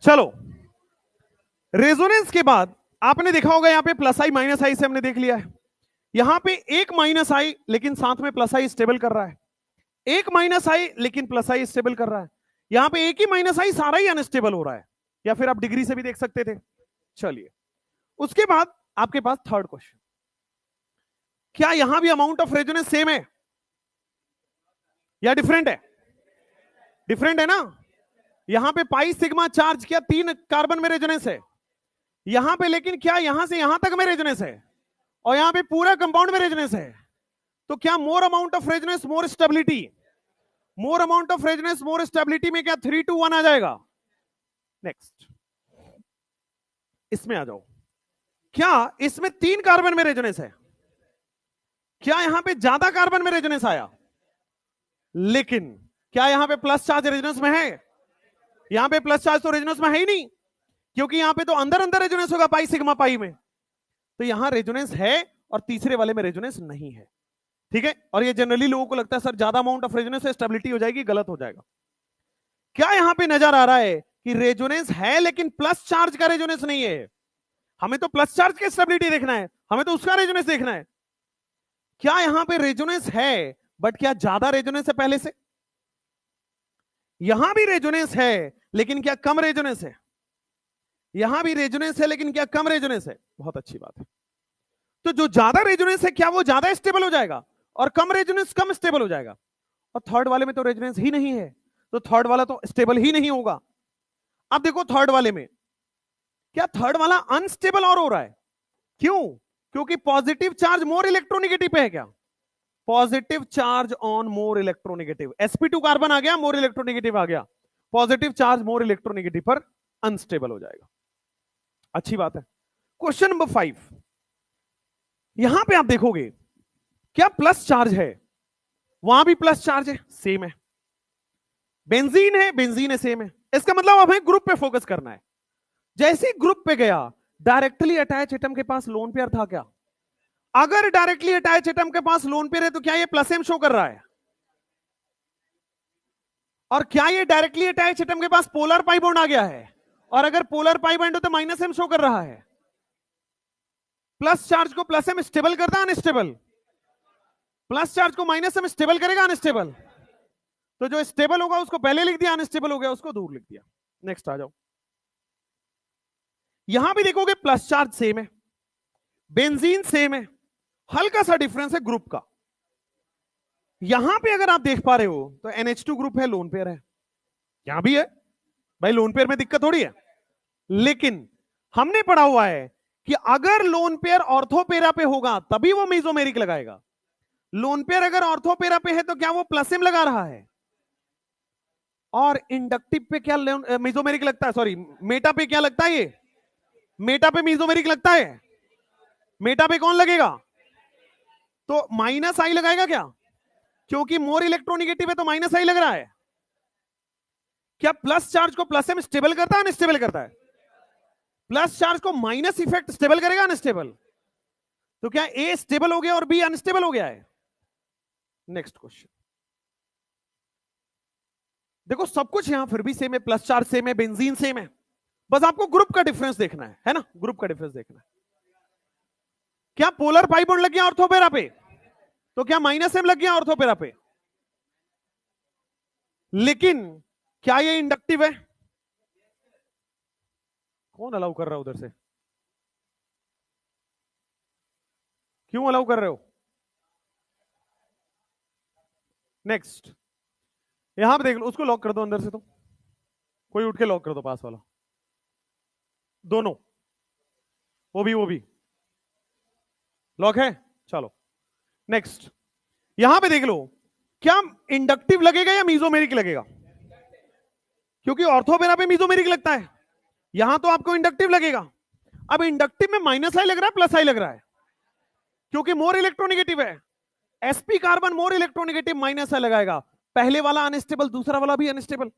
चलो, रेजोनेंस के बाद आपने देखा होगा यहां पे प्लस आई माइनस आई से हमने देख लिया है। यहां पे एक माइनस आई लेकिन साथ में प्लस आई स्टेबल कर रहा है, एक माइनस आई लेकिन प्लस आई स्टेबल कर रहा है। यहां पे एक ही माइनस आई सारा ही अनस्टेबल हो रहा है, या फिर आप डिग्री से भी देख सकते थे। चलिए, उसके बाद आपके पास थर्ड क्वेश्चन, क्या यहां भी अमाउंट ऑफ रेजोनेंस सेम है या डिफरेंट है? डिफरेंट है ना। यहां पे पाई सिग्मा चार्ज क्या 3 कार्बन में रेजोनेंस है, यहां पे लेकिन क्या यहां से यहां तक में रेजोनेंस है, और यहां पे पूरा कंपाउंड में रेजोनेंस है। तो क्या more amount of resonance more stability, more amount of resonance more stability में क्या 3:1 आ जाएगा? नेक्स्ट, इसमें आ जाओ, क्या इसमें 3 कार्बन में रेजोनेंस है, क्या यहां पे ज्यादा कार्बन में रेजोनेंस आया, लेकिन क्या यहां पे प्लस चार्ज रेजोनेंस में है? यहां पे प्लस चार्ज तो रेजोनेंस में है ही नहीं, क्योंकि यहां पे तो अंदर अंदर रेजोनेंस होगा पाई सिग्मा पाई में। तो यहां रेजोनेंस है और तीसरे वाले में रेजोनेंस नहीं है। ठीक है, और ये जनरली लोगों को लगता है सर ज्यादा अमाउंट ऑफ रेजोनेंस से स्टेबिलिटी हो जाएगी, गलत हो जाएगा। क्या यहां पे नजर आ रहा है कि रेजोनेंस है लेकिन प्लस चार्ज का रेजोनेंस नहीं है? हमें तो प्लस चार्ज की स्टेबिलिटी देखना है, हमें तो उसका रेजोनेंस देखना है। क्या यहां पे रेजोनेंस है बट क्या ज्यादा रेजोनेंस है पहले से? यहां भी रेजोनेंस है लेकिन क्या कम रेजोनेंस है? यहां भी रेजोनेंस है लेकिन क्या कम रेजोनेंस है? बहुत अच्छी बात है। तो जो ज्यादा रेजोनेंस है क्या वो ज्यादा स्टेबल हो जाएगा, और कम रेजोनेंस कम स्टेबल हो जाएगा। और थर्ड वाले में तो रेजोनेंस ही नहीं है, तो थर्ड वाला तो स्टेबल ही नहीं होगा। अब देखो थर्ड वाले में, क्या थर्ड वाला अनस्टेबल और हो रहा है? क्यों? क्योंकि पॉजिटिव चार्ज मोर इलेक्ट्रोनिगेटिव पे है। क्या positive charge on more electronegative, sp2 carbon आ गया, मोर इलेक्ट्रोनेगेटिव आ गया, पॉजिटिव चार्ज मोर इलेक्ट्रोनेगेटिव पर अनस्टेबल हो जाएगा। अच्छी बात है। क्वेश्चन नंबर 5, यहां पे आप देखोगे क्या प्लस चार्ज है, वहां भी प्लस चार्ज है, सेम है। बेंजीन है सेम है। इसका मतलब हमें ग्रुप पे फोकस करना है। जैसे ही ग्रुप पे गया, डायरेक्टली अटैच एटम के पास लोन पेयर था क्या? अगर डायरेक्टली अटैच एटम के पास लोन पेयर है तो क्या ये प्लस एम शो कर रहा है? और क्या ये डायरेक्टली अटैच एटम के पास पोलर पाई बॉन्ड आ गया है? और अगर पोलर पाई बॉन्ड हो तो माइनस एम शो कर रहा है। प्लस चार्ज को प्लस एम स्टेबल करता है अनस्टेबल? प्लस चार्ज को माइनस एम स्टेबल करेगा अनस्टेबल? तो जो स्टेबल होगा उसको पहले लिख दिया, अनस्टेबल हो गया उसको दूर लिख दिया। नेक्स्ट आ जाओ, यहां भी देखोगे प्लस चार्ज सेम है, बेंजीन सेम है, हल्का सा डिफरेंस है ग्रुप का। यहां पे अगर आप देख पा रहे हो तो NH2 ग्रुप है, लोन पेयर है, यहां भी है। भाई लोन पेयर में दिक्कत थोड़ी है, लेकिन हमने पढ़ा हुआ है कि अगर लोन पेयर ऑर्थोपेरा पे होगा तभी वो मेसोमेरिक लगाएगा। लोन पेयर अगर ऑर्थोपेरा पे है तो क्या वो प्लस एम लगा रहा है? और इंडक्टिव पे क्या मेसोमेरिक लगता है, सॉरी मेटा पे क्या लगता है? ये मेटा पे मेसोमेरिक लगता है। मेटा पे कौन लगेगा? तो माइनस आई लगाएगा क्या? क्योंकि मोर इलेक्ट्रोनिगेटिव है तो माइनस आई लग रहा है। क्या प्लस चार्ज को प्लस एम स्टेबल करता है अनस्टेबल करता है? प्लस चार्ज को माइनस इफेक्ट स्टेबल करेगा अनस्टेबल? तो क्या ए स्टेबल हो गया और बी अनस्टेबल हो गया है? नेक्स्ट क्वेश्चन, देखो सब कुछ यहां फिर भी सेम है, प्लस चार्ज सेम है, बेंजीन सेम है, बस आपको ग्रुप का डिफरेंस देखना है ना, ग्रुप का डिफरेंस देखना है। क्या पोलर पाई बॉन्ड लग गया ऑर्थोपेरा पे? तो क्या माइनस एम लग गया ऑर्थोपेरा पे? लेकिन क्या ये इंडक्टिव है? कौन अलाउ कर रहा है उधर से? क्यों अलाउ कर रहे हो? नेक्स्ट, यहां पे देख लो, उसको लॉक कर दो अंदर से, तो कोई उठ के लॉक कर दो पास वाला, दोनों, वो भी लॉक है। चलो नेक्स्ट, यहां पे देख लो, क्या इंडक्टिव लगेगा या मीजोमेरिक लगेगा? क्योंकि ऑर्थोपेरा पे मीजोमेरिक लगता है, यहां तो आपको इंडक्टिव लगेगा। अब इंडक्टिव में माइनस आई लग रहा है प्लस आई लग रहा है, क्योंकि मोर इलेक्ट्रोनिगेटिव है। sp carbon more electronegative, minus I लगाएगा, पहले वाला अनस्टेबल, दूसरा वाला भी अनस्टेबल।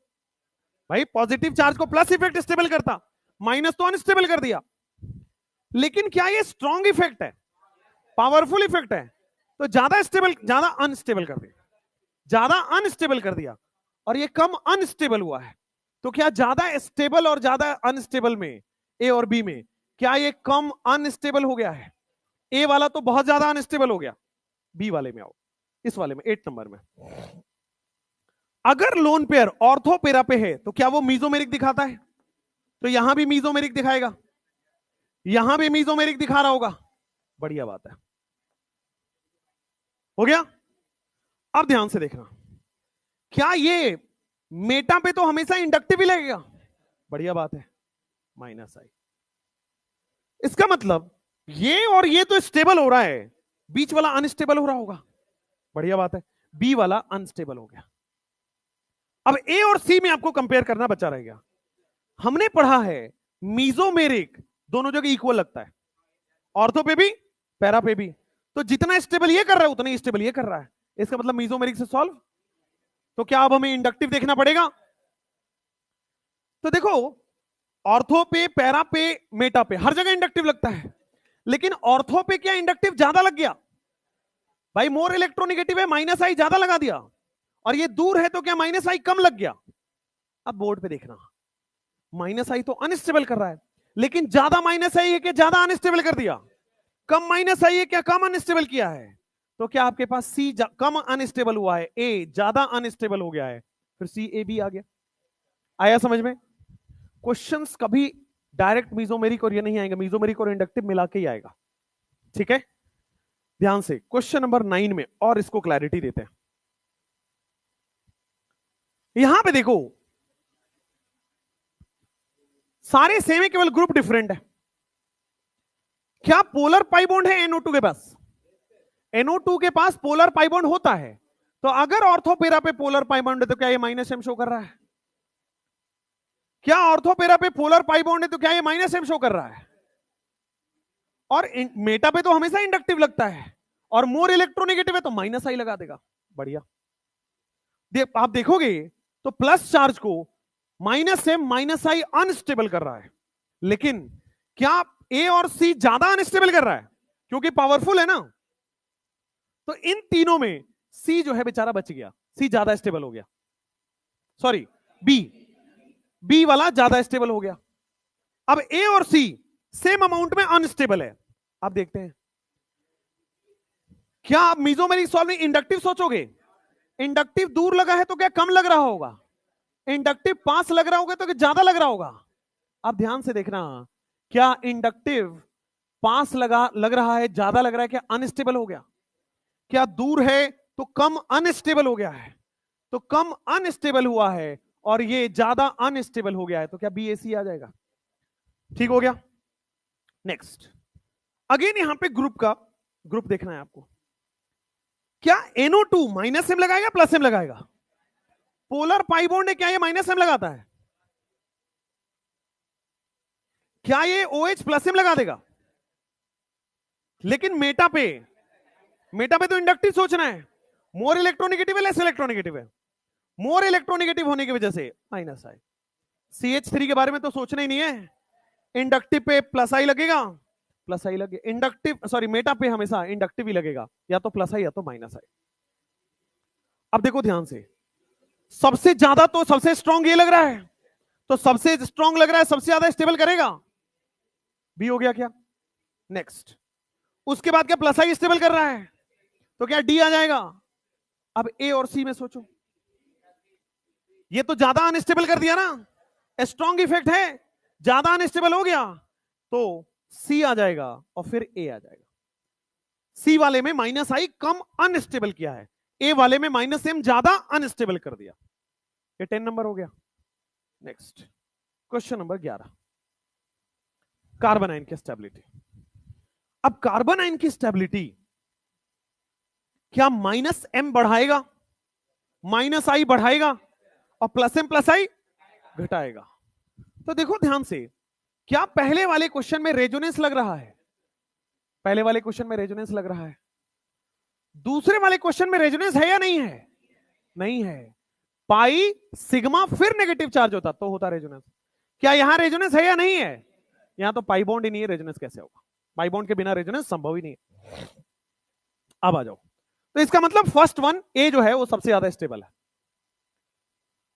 भाई पॉजिटिव चार्ज को प्लस इफेक्ट स्टेबल करता, माइनस तो अनस्टेबल कर दिया। लेकिन क्या ये स्ट्रॉन्ग इफेक्ट है, पावरफुल इफेक्ट है? तो ज्यादा स्टेबल, ज्यादा अनस्टेबल कर दिया, ज्यादा अनस्टेबल कर दिया, और ये कम अनस्टेबल हुआ है। तो क्या ज्यादा स्टेबल और ज्यादा अनस्टेबल में, ए और बी में, क्या ये कम अनस्टेबल हो गया है? ए वाला तो बहुत ज्यादा अनस्टेबल हो गया। बी वाले में आओ, इस वाले में 8 नंबर में, अगर लोन पेयर ऑर्थो पेरा पे है तो क्या वो मीजोमेरिक दिखाता है? तो यहां भी मीजोमेरिक दिखाएगा, यहां भी मीजोमेरिक दिखा रहा होगा। बढ़िया बात है, हो गया। अब ध्यान से देखना, क्या ये मेटा पे तो हमेशा इंडक्टिव ही लगेगा? बढ़िया बात है, -i। इसका मतलब ये और ये तो स्टेबल हो रहा है, बीच वाला अनस्टेबल हो रहा होगा। बढ़िया बात है, बी वाला अनस्टेबल हो गया। अब ए और सी में आपको कंपेयर करना बचा रह गया। हमने पढ़ा है मीजोमेरिक दोनों जगह इक्वल लगता है, ऑर्थो पे भी पैरा पे भी। तो जितना स्टेबल ये कर रहा है उतना ही स्टेबल ये कर रहा है, इसका मतलब मीजोमेरिक से सॉल्व। तो क्या अब हमें इंडक्टिव देखना पड़ेगा? तो देखो, ऑर्थो पे, पैरा पे, मेटा पे हर जगह इंडक्टिव लगता है, लेकिन ऑर्थो पे क्या इंडक्टिव ज्यादा लग गया? भाई मोर इलेक्ट्रोनिगेटिव है, -i ज्यादा लगा दिया, और ये दूर है तो क्या -i कम लग गया? अब बोर्ड पे देखना, -i तो अनस्टेबल कर रहा है, लेकिन ज्यादा -i है कि ज्यादा अनस्टेबल कर दिया? कम -i है क्या कम अनस्टेबल किया है? तो क्या आपके पास सी कम अनस्टेबल हुआ है, ए ज्यादा अनस्टेबल हो गया है, फिर सी ए बी आ गया। आया समझ में? क्वेश्चंस कभी डायरेक्ट मीजोमेरिक और ये नहीं आएगा, मीजोमेरिक और इंडक्टिव मिला के ही आएगा। ठीक है, ध्यान से क्वेश्चन नंबर 9 में और इसको क्लैरिटी देते हैं। यहां पे देखो, सारे सेम है, केवल ग्रुप डिफरेंट है। क्या पोलर पाई बॉन्ड है NO2 के पास? NO2 के पास पोलर पाई बॉन्ड होता है, तो अगर ऑर्थोपेरा पे पोलर पाई बॉन्ड है तो क्या ये -m शो कर रहा है? क्या ऑर्थोपेरा पे पोलर पाई बॉन्ड है तो क्या ये -m शो कर रहा है? और मेटा पे तो हमेशा इंडक्टिव लगता है, और मोर इलेक्ट्रोनेगेटिव है तो -i लगा देगा। बढ़िया, आप देखोगे तो प्लस चार्ज को -m -i अनस्टेबल कर रहा है, लेकिन क्या ए और सी ज्यादा अनस्टेबल कर रहा है क्योंकि पावरफुल है ना? तो इन तीनों में सी जो है बेचारा बच गया, सी ज्यादा स्टेबल हो गया। सॉरी, बी वाला ज्यादा स्टेबल हो गया। अब ए और सी सेम अमाउंट में अनस्टेबल है। आप देखते हैं, क्या आप मीजोमेरिक सॉल्व में इंडक्टिव सोचोगे? इंडक्टिव दूर लगा है तो क्या कम लग रहा होगा? इंडक्टिव पास लग रहा होगा तो क्या ज्यादा लग रहा होगा? अब ध्यान से देखना, क्या इंडक्टिव पास लग रहा है, ज्यादा लग रहा है, क्या अनस्टेबल हो गया? क्या दूर है तो कम अनस्टेबल हो गया है? तो कम अनस्टेबल हुआ है और ये ज्यादा अनस्टेबल हो गया है, तो क्या BAC आ जाएगा? ठीक हो गया। नेक्स्ट, अगेन यहां पे ग्रुप देखना है आपको। क्या NO2 -m लगाएगा +m लगाएगा? पोलर पाई बॉन्ड है, क्या ये -m लगाता है? क्या ये OH +m लगा देगा? लेकिन मेटा पे तो इंडक्टिव सोचना है, मोर इलेक्ट्रोनेगेटिव है लेस इलेक्ट्रोनेगेटिव है? मोर इलेक्ट्रोनेगेटिव होने की वजह से -i। CH3 के बारे में तो सोचना ही नहीं है, इंडक्टिव पे +i लगेगा, +i लगे, इंडक्टिव सॉरी मेटा पे हमेशा इंडक्टिव ही लगेगा, या तो +i या तो -i। अब देखो ध्यान से, सबसे ज्यादा तो सबसे स्ट्रॉन्ग ये लग रहा है, तो सबसे स्ट्रॉन्ग लग रहा है सबसे ज्यादा स्टेबल करेगा, बी हो गया क्या? नेक्स्ट, उसके बाद क्या +i स्टेबल कर रहा है, तो क्या डी आ जाएगा? अब ए और सी में सोचो, ये तो ज्यादा अनस्टेबल कर दिया ना, स्ट्रॉन्ग इफेक्ट है, ज्यादा अनस्टेबल हो गया, तो सी आ जाएगा और फिर ए आ जाएगा। सी वाले में -i कम अनस्टेबल किया है, ए वाले में -m ज्यादा अनस्टेबल कर दिया। ये 10 नंबर हो गया। Next, question number 11, carbon ion की स्टेबिलिटी। अब कार्बन आयन की स्टेबिलिटी क्या -m बढ़ाएगा, -i बढ़ाएगा और +m+i घटाएगा? तो देखो ध्यान से, क्या पहले वाले क्वेश्चन में रेजोनेंस लग रहा है? पहले वाले क्वेश्चन में रेजोनेंस लग रहा है। दूसरे वाले क्वेश्चन में रेजोनेंस है या नहीं है? नहीं है। पाई सिग्मा फिर नेगेटिव चार्ज होता तो होता रेजोनेंस। क्या यहां रेजोनेंस है या नहीं है? यहां तो पाई बॉन्ड ही नहीं है, रेजोनेंस कैसे होगा? पाई बॉन्ड के बिना रेजोनेंस संभव ही नहीं है। अब आ जाओ, तो इसका मतलब फर्स्ट वन ए जो है वो सबसे ज्यादा स्टेबल है।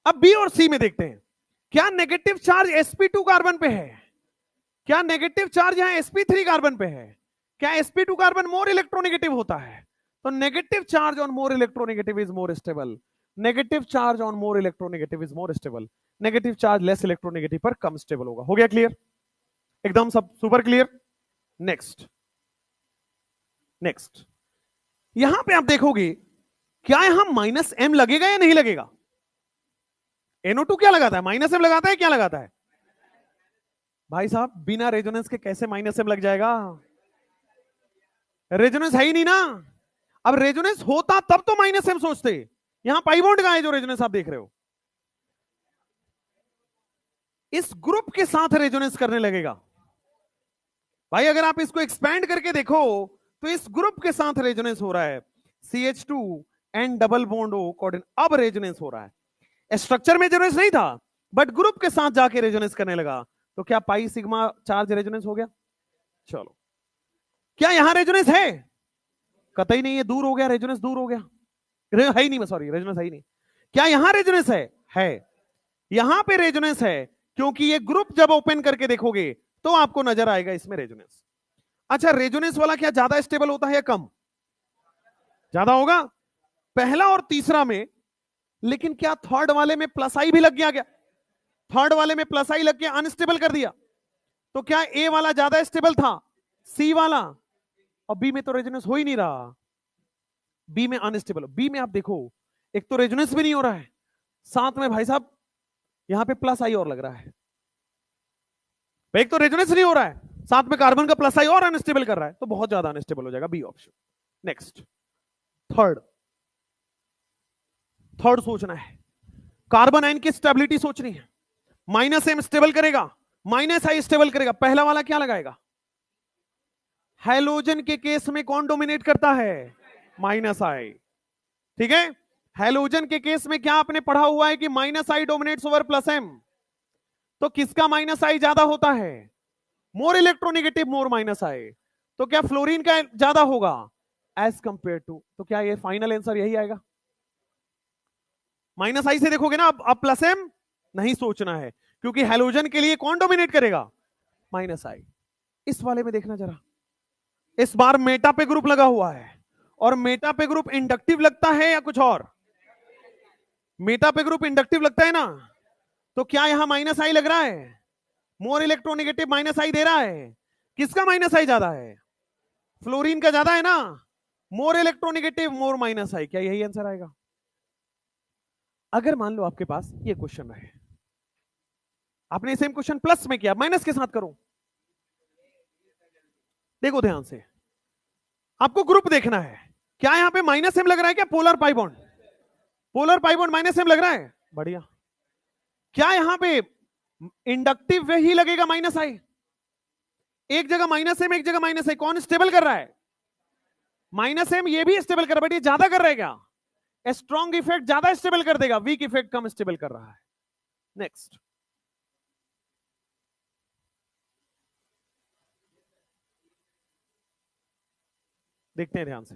अब बी और सी में देखते हैं, क्या नेगेटिव चार्ज sp2 कार्बन पे है? क्या नेगेटिव चार्ज यहां sp3 कार्बन पे है? क्या sp2 कार्बन मोर इलेक्ट्रोनेगेटिव होता है? तो negative charge on more electronegative is more stable, negative charge on more electronegative is more stable, negative charge less electronegative पर कम स्टेबल होगा। हो गया क्लियर? एकदम सब सुपर क्लियर। नेक्स्ट नेक्स्ट, यहां पे आप देखोगे क्या यहां -m लगेगा या नहीं लगेगा? NO2 क्या लगाता है? -m लगाता है, क्या लगाता है? भाई साहब बिना रेजोनेंस के कैसे -m लग जाएगा? रेजोनेंस है ही नहीं ना। अब रेजोनेंस होता तब तो -m सोचते। यहां पाई बॉन्ड कहां है जो रेजोनेंस आप देख रहे हो? इस ग्रुप के साथ रेजोनेंस करने लगेगा। भाई अगर आप इसको एक्सपैंड करके देखो तो इस ग्रुप के साथ रेजोनेंस हो रहा है, CH2 and double bond O coordinate. अब रेजोनेंस हो रहा है। स्ट्रक्चर में रेजोनेंस नहीं था बट ग्रुप के साथ जाके रेजोनेंस करने लगा, तो क्या पाई सिग्मा चार्ज रेजोनेंस हो गया? चलो, क्या यहां रेजोनेंस है? कतई नहीं है, दूर हो गया, रेजोनेंस दूर हो गया, है ही नहीं, सॉरी रेजोनेंस है ही नहीं। क्या यहां रेजोनेंस है? यहां पे रेजोनेंस है क्योंकि ये ग्रुप जब ओपन करके देखोगे तो आपको नजर आएगा इसमें रेजोनेंस। अच्छा, रेजोनेंस वाला क्या ज्यादा स्टेबल होता है या कम? ज्यादा होगा पहला और तीसरा में, लेकिन क्या थर्ड वाले में प्लस आई भी लग गया? क्या थर्ड वाले में प्लस आई लग गया, अनस्टेबल कर दिया? तो क्या ए वाला ज्यादा स्टेबल था, सी वाला? और बी में तो रेजोनेंस हो ही नहीं रहा, बी में अनस्टेबल। बी में आप देखो एक तो रेजोनेंस भी नहीं हो रहा है, साथ में भाई साहब यहां पे प्लस आई और लग रहा है। एक तो रेजोनेंस नहीं हो रहा है, साथ में कार्बन का प्लस आई और अनस्टेबल कर रहा है, तो बहुत ज्यादा अनस्टेबल हो जाएगा, बी ऑप्शन। नेक्स्ट, थर्ड सोचना है, कार्बन आयन की स्टेबिलिटी सोचनी है। -m स्टेबल करेगा, -i स्टेबल करेगा। पहला वाला क्या लगाएगा? हैलोजन के केस में कौन डोमिनेट करता है? -i। ठीक है, हैलोजन के केस में क्या आपने पढ़ा हुआ है कि -i डोमिनेट्स ओवर +m। तो किसका -i ज्यादा होता है? More electronegative, more -i। तो क्या फ्लोरीन का ज्यादा होगा एज कंपेयर टू? तो क्या ये फाइनल आंसर यही आएगा? -i से देखोगे ना, अब +m नहीं सोचना है क्योंकि हैलोजन के लिए कौन डोमिनेट करेगा? -i। इस वाले में देखना जरा, इस बार मेटा पे ग्रुप लगा हुआ है, और मेटा पे ग्रुप इंडक्टिव लगता है या कुछ और? मेटा पे ग्रुप इंडक्टिव लगता है ना, तो क्या यहां -i लग रहा है? मोर इलेक्ट्रोनेगेटिव -i दे रहा है। किसका -i ज्यादा है? फ्लोरीन का ज्यादा है ना, मोर इलेक्ट्रोनेगेटिव मोर -i। क्या यही आंसर आएगा? अगर मान लो आपके पास ये क्वेश्चन है, आपने सेम क्वेश्चन प्लस में किया, माइनस के साथ करो। देखो ध्यान से, आपको ग्रुप देखना है। क्या यहां पे -m लग रहा है? क्या polar pi bond, polar pi bond -m लग रहा है? बढ़िया। क्या यहां पे इंडक्टिव ही लगेगा -i? एक जगह -m, एक जगह -i, कौन स्टेबल कर रहा है? -m ये भी स्टेबल कर रहा है, बट ये ज्यादा कर रहा है क्या? स्ट्रॉन्ग इफेक्ट ज्यादा स्टेबल कर देगा, वीक इफेक्ट कम स्टेबल कर रहा है। नेक्स्ट, देखते हैं ध्यान से।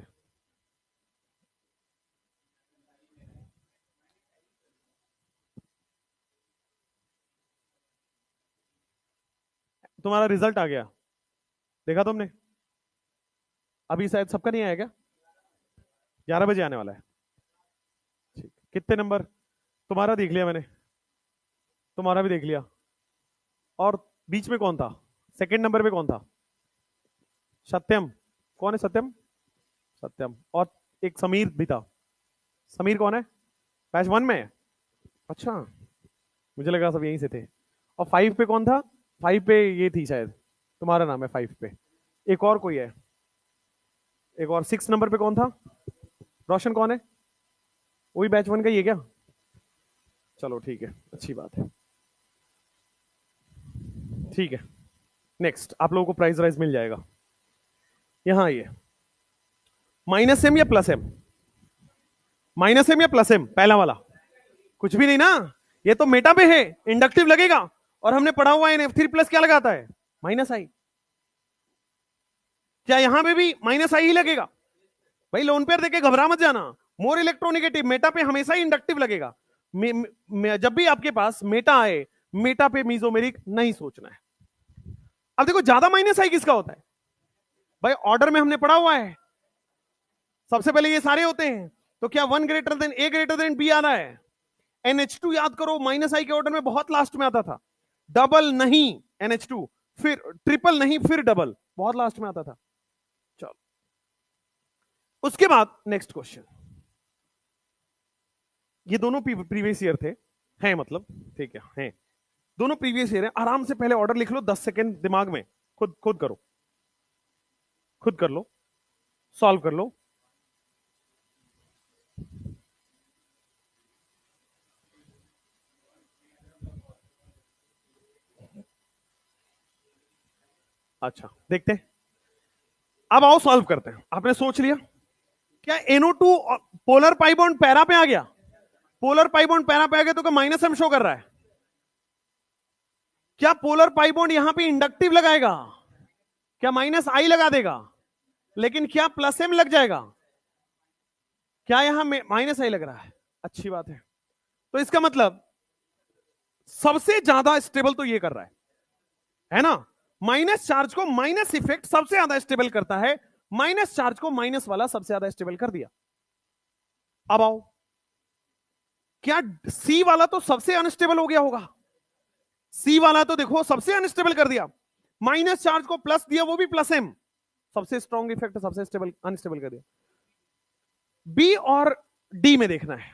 तुम्हारा रिजल्ट आ गया, देखा तुमने? अभी शायद सबका नहीं आया क्या? 11 बजे आने वाला है। ठीक, कितने नंबर? तुम्हारा देख लिया मैंने, तुम्हारा भी देख लिया, और बीच में कौन था? सेकंड नंबर पे कौन था? सत्यम। कौन है सत्यम? सत्यम, और एक समीर भी था। समीर कौन है? बैच 1 में? अच्छा, मुझे लगा सब यहीं से थे। और 5 पे कौन था? 5 पे ये थी शायद, तुम्हारा नाम है 5 पे। एक और कोई है, एक और 6 नंबर पे कौन था? रोशन कौन है? वही बैच 1 का ही है क्या? चलो ठीक है, अच्छी बात है। ठीक है, नेक्स्ट, आप लोगों को प्राइज राइज मिल जाएगा। यहां ये -m या +m? -m या +m? पहला वाला कुछ भी नहीं ना, ये तो मेटा पे है, इंडक्टिव लगेगा। और हमने पढ़ा हुआ है NF3+ क्या लगाता है? -i। क्या यहां पे भी -i ही लगेगा? भाई लोन पेयर देके घबरा मत जाना, मोर इलेक्ट्रोनेगेटिव मेटा पे हमेशा ही इंडक्टिव लगेगा। जब भी आपके पास मेटा आए मेटा पे मीजोमेरिक नहीं सोचना है। अब देखो ज्यादा माइनस आई किसका होता है भाई, ऑर्डर में हमने पढ़ा हुआ है, सबसे पहले ये सारे होते हैं, तो क्या वन ग्रेटर देन ए ग्रेटर देन बी आ रहा है। NH2 याद करो माइनस आई के ऑर्डर में बहुत लास्ट में आता था, डबल नहीं NH2, फिर ट्रिपल नहीं फिर डबल, बहुत लास्ट में आता था। चलो उसके बाद नेक्स्ट क्वेश्चन, ये दोनों प्रीवियस ईयर थे, हैं मतलब, ठीक है, हैं दोनों प्रीवियस ईयर है। आराम से पहले ऑर्डर लिख लो, 10 सेकेंड दिमाग में, खुद करो, खुद कर लो, सॉल्व कर लो। अच्छा देखते हैं, अब आओ सॉल्व करते हैं। आपने सोच लिया क्या NO2 polar pi bond para पे आ गया, पोलर पाई बॉन्ड पैरा पे आ गया तो क्या माइनस एम शो कर रहा है, क्या पोलर पाई बॉन्ड यहां पे इंडक्टिव लगाएगा, क्या माइनस आई लगा देगा, लेकिन क्या प्लस एम लग जाएगा, क्या यहां माइनस आई लग रहा है, अच्छी बात है। तो इसका मतलब सबसे ज्यादा स्टेबल तो ये कर रहा है ना, माइनस चार्ज को माइनस इफेक्ट सबसे ज्यादा स्टेबल करता है, माइनस चार्ज को माइनस वाला सबसे ज्यादा स्टेबल कर दिया। अब आओ, क्या सी वाला तो सबसे अनस्टेबल हो गया होगा, सी वाला तो देखो सबसे अनस्टेबल कर दिया, माइनस चार्ज को प्लस दिया वो भी प्लस एम, सबसे स्ट्रॉन्ग इफेक्ट सबसे स्टेबल अनस्टेबल कर दिया। बी और डी में देखना है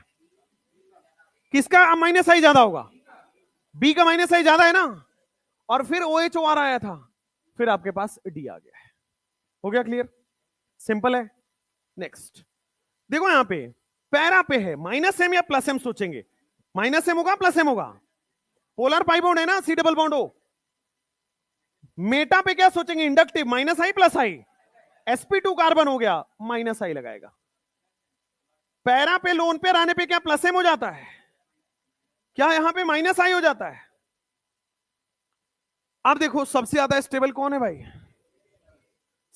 किसका माइनस आई ज्यादा होगा, बी का माइनस आई ज्यादा है ना, और फिर OH आया था, फिर आपके पास डी आ गया है। हो गया क्लियर, सिंपल है। नेक्स्ट देखो यहां पे पैरा पे है, माइनस एम या प्लस एम सोचेंगे, माइनस एम होगा प्लस एम होगा, पोलर पाई बॉन्ड है ना, सी डबल बॉन्ड हो। मेटा पे क्या सोचेंगे, इंडक्टिव, माइनस आई प्लस आई, sp2 कार्बन हो गया, माइनस आई लगाएगा। पैरा पे लोन पे आने पे क्या प्लस एम हो जाता है, क्या यहां पे माइनस आई हो जाता है। अब देखो सबसे ज्यादा स्टेबल कौन है भाई,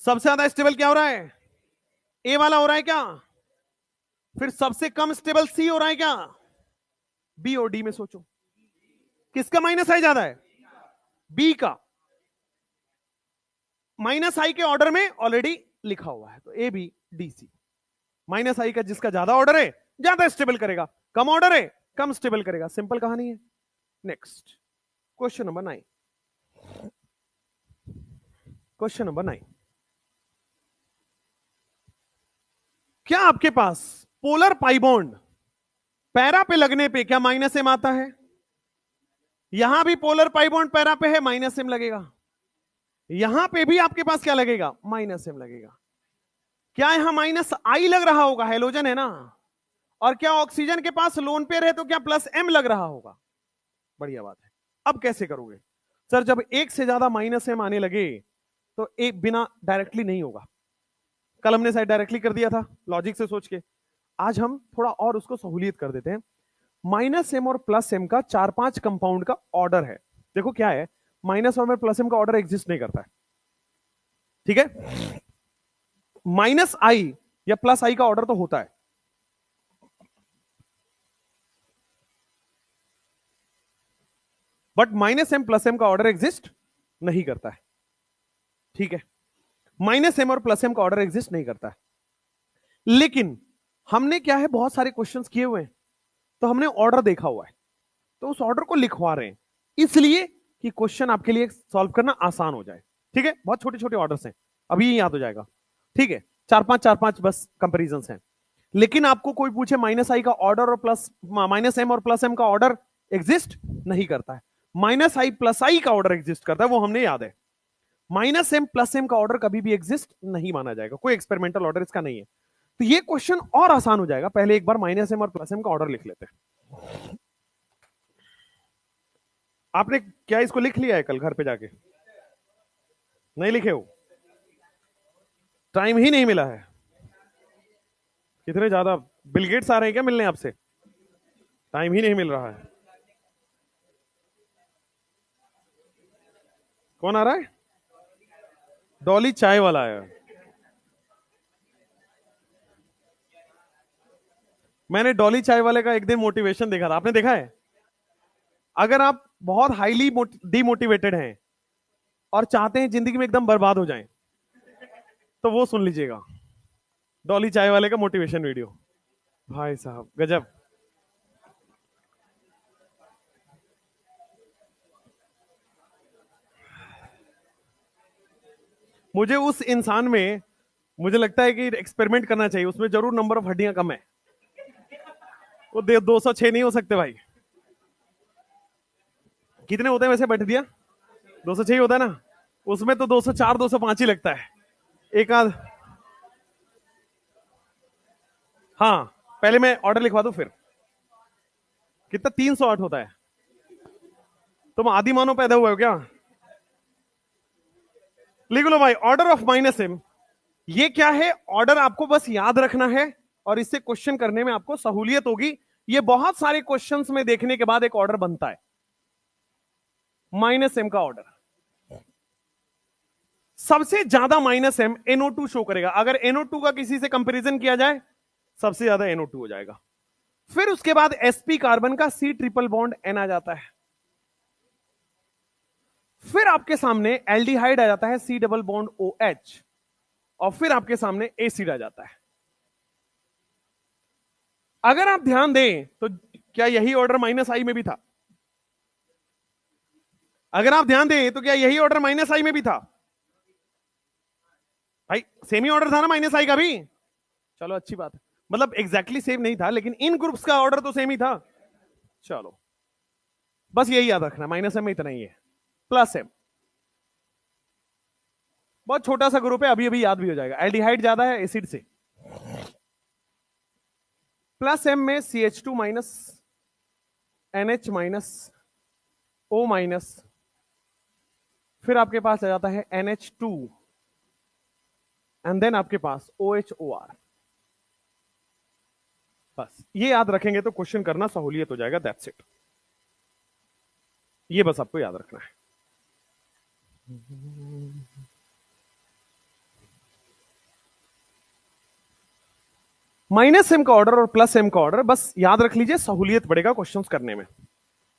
सबसे ज्यादा स्टेबल क्या हो रहा है, ए वाला हो रहा है क्या, फिर सबसे कम स्टेबल सी हो रहा है क्या, बी और डी में सोचो किसका माइनस आई ज्यादा है, बी का, माइनस आई के ऑर्डर में ऑलरेडी लिखा हुआ है, तो A B D C, minus I का जिसका ज्यादा ऑर्डर है ज्यादा स्टेबल करेगा, कम ऑर्डर है कम स्टेबल करेगा, सिंपल कहानी है। Next question number 9, question number 9, क्या आपके पास पोलर पाई बॉन्ड पैरा पे लगने पे क्या माइनस एम आता है, यहां भी पोलर पाई बॉन्ड पैरा पे है माइनस एम लगेगा, यहां पे भी आपके पास क्या लगेगा माइनस एम लगेगा, क्या यहां माइनस आई लग रहा होगा, हेलोजन है ना, और क्या ऑक्सीजन के पास लोन पेयर है तो क्या प्लस एम लग रहा होगा, बढ़िया बात है। अब कैसे करोगे सर, जब एक से ज्यादा माइनस एम आने लगे तो एक बिना डायरेक्टली नहीं होगा, कल हमने शायद डायरेक्टली कर दिया था लॉजिक से सोच के, आज हम थोड़ा और उसको सहूलियत कर देते हैं। माइनस एम और प्लस एम का 4-5 कंपाउंड का ऑर्डर है, देखो क्या है, माइनस और प्लस एम का ऑर्डर एग्जिस्ट नहीं करता है, ठीक है, माइनस आई या प्लस आई का ऑर्डर तो होता है, but minus M plus M का ऑर्डर एग्जिस्ट नहीं करता है, ठीक है, माइनस एम और प्लस एम का ऑर्डर एग्जिस्ट नहीं करता है। लेकिन हमने क्या है बहुत सारे क्वेश्चंस किए हुए हैं, तो हमने ऑर्डर देखा हुआ है, तो उस ऑर्डर को लिखवा रहे हैं इसलिए कि क्वेश्चन आपके लिए सॉल्व करना आसान हो जाए, ठीक है, बहुत छोटे छोटे ऑर्डर्स हैं, अभी ये याद हो जाएगा, ठीक है, 4-5 बस कंपेरिजन हैं। लेकिन आपको कोई पूछे माइनस आई का ऑर्डर और प्लस माइनस एम और प्लस एम का ऑर्डर एग्जिस्ट नहीं करता है, माइनस आई प्लस आई का ऑर्डर एग्जिस्ट करता है, वो हमने याद है, माइनस एम प्लस एम का ऑर्डर कभी भी एग्जिस्ट नहीं माना जाएगा, कोई एक्सपेरिमेंटल ऑर्डर इसका नहीं है। तो ये क्वेश्चन और आसान हो जाएगा, पहले एक बार माइनस एम और प्लस एम का ऑर्डर लिख लेते हैं। आपने क्या इसको लिख लिया है कल घर पे जाके, नहीं लिखे हो, टाइम ही नहीं मिला है, कितने ज्यादा बिल गेट्स आ रहे हैं क्या मिलने आपसे, टाइम ही नहीं मिल रहा है। कौन आ रहा है, डॉली चाय वाला है, मैंने डॉली चाय वाले का एक दिन मोटिवेशन देखा था, आपने देखा है, अगर आप बहुत हाईली डीमोटिवेटेड हैं और चाहते हैं जिंदगी में एकदम बर्बाद हो जाएं, तो वो सुन लीजिएगा, डॉली चाय वाले का मोटिवेशन वीडियो। भाई साहब गजब। मुझे उस इंसान में, मुझे लगता है कि एक्सपेरिमेंट करना चाहिए, उसमें जरूर नंबर ऑफ हड्डियां कम है। वो 206 नहीं हो सकते भाई। कितने होते हैं वैसे बैठ दिया? 206 ही होता है ना, उसमें तो 204 205 ही लगता है एक आध। हाँ पहले मैं ऑर्डर लिखवा दूं फिर। कितना? 308 होता है। तुम आदि मानव पैदा हुए हो क्या? लिख लो भाई, ऑर्डर ऑफ माइनस एम। ये क्या है? ऑर्डर आपको बस याद रखना है और इससे क्वेश्चन करने में आपको सहूलियत होगी। ये बहुत सारे क्वेश्चंस में देखने के बाद एक ऑर्डर बनता है, माइनस एम का ऑर्डर। सबसे ज्यादा माइनस एम NO2 शो करेगा। अगर NO2 का किसी से कंपैरिजन किया जाए, सबसे ज्यादा NO2 हो जाएगा। फिर उसके बाद sp कार्बन का C ट्रिपल बॉन्ड N आ जाता है। फिर आपके सामने एल्डिहाइड आ जाता है C डबल बॉन्ड OH, और फिर आपके सामने एसिड आ जाता है। अगर आप ध्यान दें तो क्या यही ऑर्डर माइनस आई में भी था? अगर आप ध्यान दें तो क्या यही ऑर्डर माइनस आई में भी था? भाई सेम ही ऑर्डर था ना माइनस आई का भी। चलो अच्छी बात है, मतलब एग्जैक्टली सेम नहीं था लेकिन इन ग्रुप्स का ऑर्डर तो सेम ही था। चलो बस यही याद रखना, माइनस एम में इतना ही है, प्लस एम बहुत छोटा सा ग्रुप है, अभी अभी याद भी हो जाएगा। एल्डिहाइड ज्यादा है एसिड से। प्लस एम में CH2 minus, NH minus, O minus, फिर आपके पास आ जाता है NH2 एंड देन आपके पास OHOR। बस ये याद रखेंगे तो क्वेश्चन करना सहूलियत हो जाएगा, दैट्स इट। ये बस आपको याद रखना है। माइनस एम का ऑर्डर और प्लस एम का ऑर्डर बस याद रख लीजिए, सहूलियत बढ़ेगा क्वेश्चंस करने में।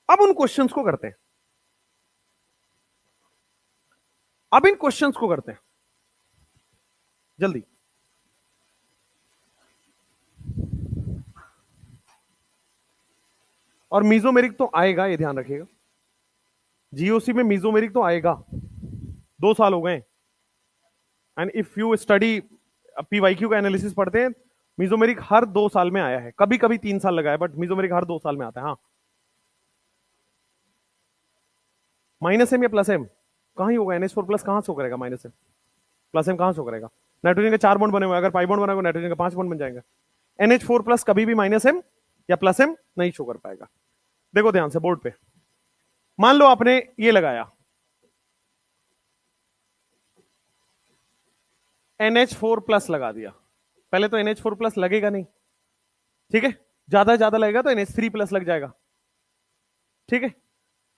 अब उन क्वेश्चंस को करते हैं, अब इन क्वेश्चंस को करते हैं जल्दी। और मीजोमेरिक तो आएगा, ये ध्यान रखिएगा। जीओसी में मीजोमेरिक तो आएगा, 2 साल हो गए। And if you study PYQ का एनालिसिस पढ़ते हैं, मीजोमेरिक हर 2 साल में आया है, कभी कभी 3 साल लगा है, बट मीजोमेरिक हर 2 साल में आता है। हाँ माइनस एम या प्लस एम कहां ही होगा? NH4 प्लस कहां शो करेगा? माइनस एम प्लस एम कहां शो करेगा? नाइट्रोजन के 4 बॉन्ड बने हुए, अगर पाई बॉन्ड बना नाइट्रोजन के 5 बॉन्ड बन जाएंगे। NH4 प्लस कभी भी माइनस एम या प्लस एम नहीं शो कर पाएगा। देखो ध्यान से बोर्ड पे, मान लो आपने ये लगाया NH4 प्लस लगा दिया। पहले तो NH4 प्लस लगेगा नहीं, ठीक है, ज्यादा लगेगा तो NH3 प्लस लग जाएगा, ठीक है।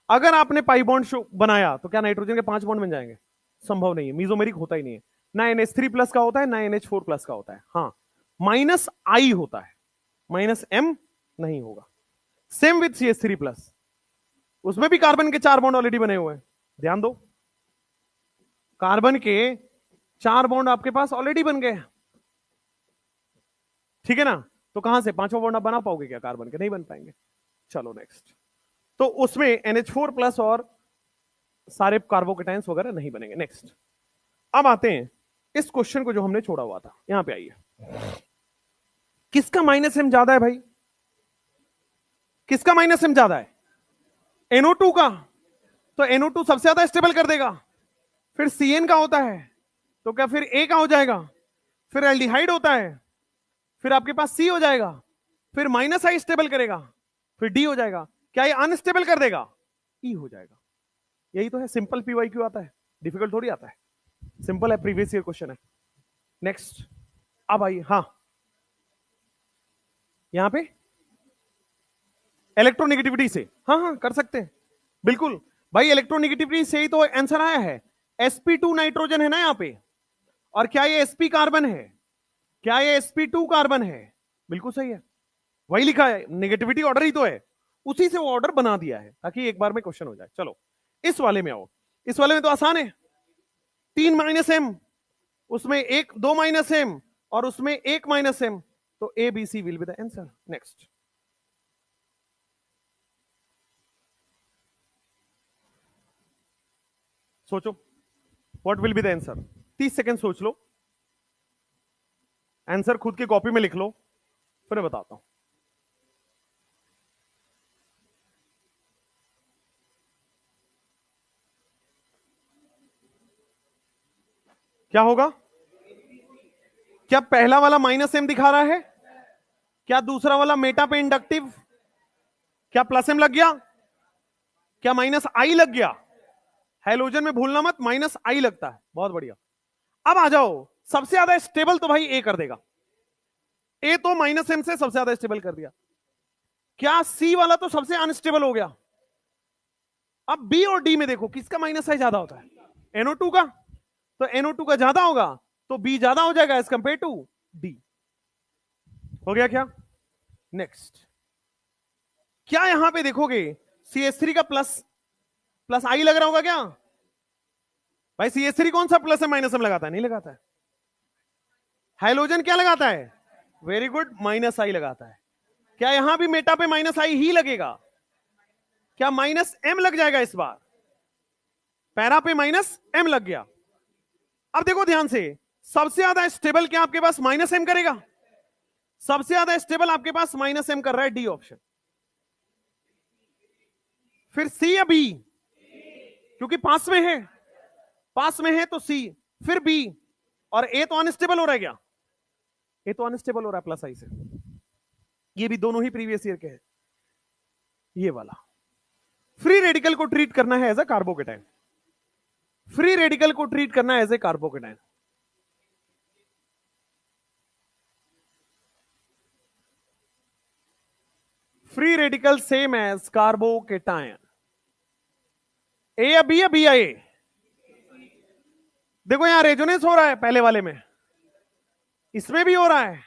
अगर आपने पाई बॉन्ड बनाया तो क्या नाइट्रोजन के 5 बॉन्ड बन जाएंगे? संभव नहीं है, मीजोमेरिक होता ही नहीं है। ना NH3 प्लस का होता है ना NH4 प्लस का होता है। हाँ माइनस आई होता है, माइनस एम नहीं होगा। सेम विथ CH3 प्लस, उसमें भी कार्बन के 4 बॉन्ड ऑलरेडी बने हुए हैं। ध्यान दो, कार्बन के 4 बॉन्ड आपके पास ऑलरेडी बन गए, ठीक है ना। तो कहां से 5वां बॉन्ड आप बना पाओगे क्या कार्बन के? नहीं बन पाएंगे। चलो नेक्स्ट, तो उसमें NH4 प्लस और सारे कार्बोकेटाइंस वगैरह नहीं बनेंगे। नेक्स्ट, अब आते हैं इस क्वेश्चन को जो हमने छोड़ा हुआ था। यहां पे आइए, किसका माइनस एम ज्यादा है भाई? किसका माइनस एम ज्यादा है? NO2 का। तो NO2 सबसे ज्यादा स्टेबल कर देगा। फिर CN का होता है तो क्या फिर A का हो जाएगा? फिर एल्डिहाइड होता है, फिर आपके पास C हो जाएगा, फिर माइनस आई स्टेबल करेगा, फिर D हो जाएगा। क्या ये अनस्टेबल कर देगा? E हो जाएगा। यही तो है, सिंपल PYQ आता है, डिफिकल्ट थोड़ी आता है, सिंपल है, प्रीवियस ईयर क्वेश्चन है। नेक्स्ट, अब आइए, हाँ यहां पे इलेक्ट्रोनेगेटिविटी से, हाँ कर सकते हैं बिल्कुल भाई, इलेक्ट्रोनेगेटिविटी से ही तो आंसर आया है। sp2 नाइट्रोजन है ना यहां पे, और क्या ये sp कार्बन है? क्या ये sp2 कार्बन है? बिल्कुल सही है, वही लिखा है, नेगेटिविटी ऑर्डर ही तो है। उसी से वो ऑर्डर बना दिया है ताकि एक बार में क्वेश्चन हो जाए। चलो इस वाले में आओ। इस वाले में तो आसान है, 3 - m, उसमें 2 - m और उसमें 1 - m, तो A B C will be the answer. Next, सोचो what will be the answer. 30 second सोच लो, आंसर खुद की कॉपी में लिख लो, फिर मैं बताता हूं। क्या होगा? क्या पहला वाला -m दिखा रहा है? क्या दूसरा वाला मेटा पे इंडक्टिव? क्या +m लग गया? क्या -i लग गया? हैलोजन में भूलना मत, -i लगता है। बहुत बढ़िया। अब आ जाओ, सबसे ज्यादा स्टेबल तो भाई ए कर देगा। ए तो -m से सबसे ज्यादा स्टेबल कर दिया। क्या सी वाला तो सबसे अनस्टेबल हो गया? अब बी और डी में देखो किसका -i ज्यादा होता है? NO2 का। तो NO2 का ज्यादा होगा तो बी ज्यादा हो जाएगा एज कंपेयर टू डी। हो गया क्या? नेक्स्ट, क्या यहां पे देखोगे CH3 का प्लस आई लग रहा होगा क्या? भाई CH3 कौन सा +m - m लगाता है? नहीं लगाता है। हाइड्रोजन क्या लगाता है? वेरी गुड, -i लगाता है। क्या यहां भी मेटा पे -i ही लगेगा? क्या -m लग जाएगा इस बार? पैरा पे -m लग गया। अब देखो ध्यान से, सबसे ज्यादा स्टेबल क्या आपके पास -m करेगा? सबसे ज्यादा स्टेबल आपके पास -m कर रहा है, डी ऑप्शन। फिर सी या बी? क्योंकि पास में है, पास में है तो सी, फिर बी, और ए तो अनस्टेबल हो रहा है। क्या ए तो अनस्टेबल हो रहा है +i से। ये भी दोनों ही प्रीवियस ईयर के हैं। ये वाला फ्री रेडिकल को ट्रीट करना है as a carbocation. Free radical को ट्रीट करना है as a carbocation. Free radical same as carbocation. A या बी या बी या ए? देखो यहां रेजोनेंस हो रहा है पहले वाले में, इसमें भी हो रहा है,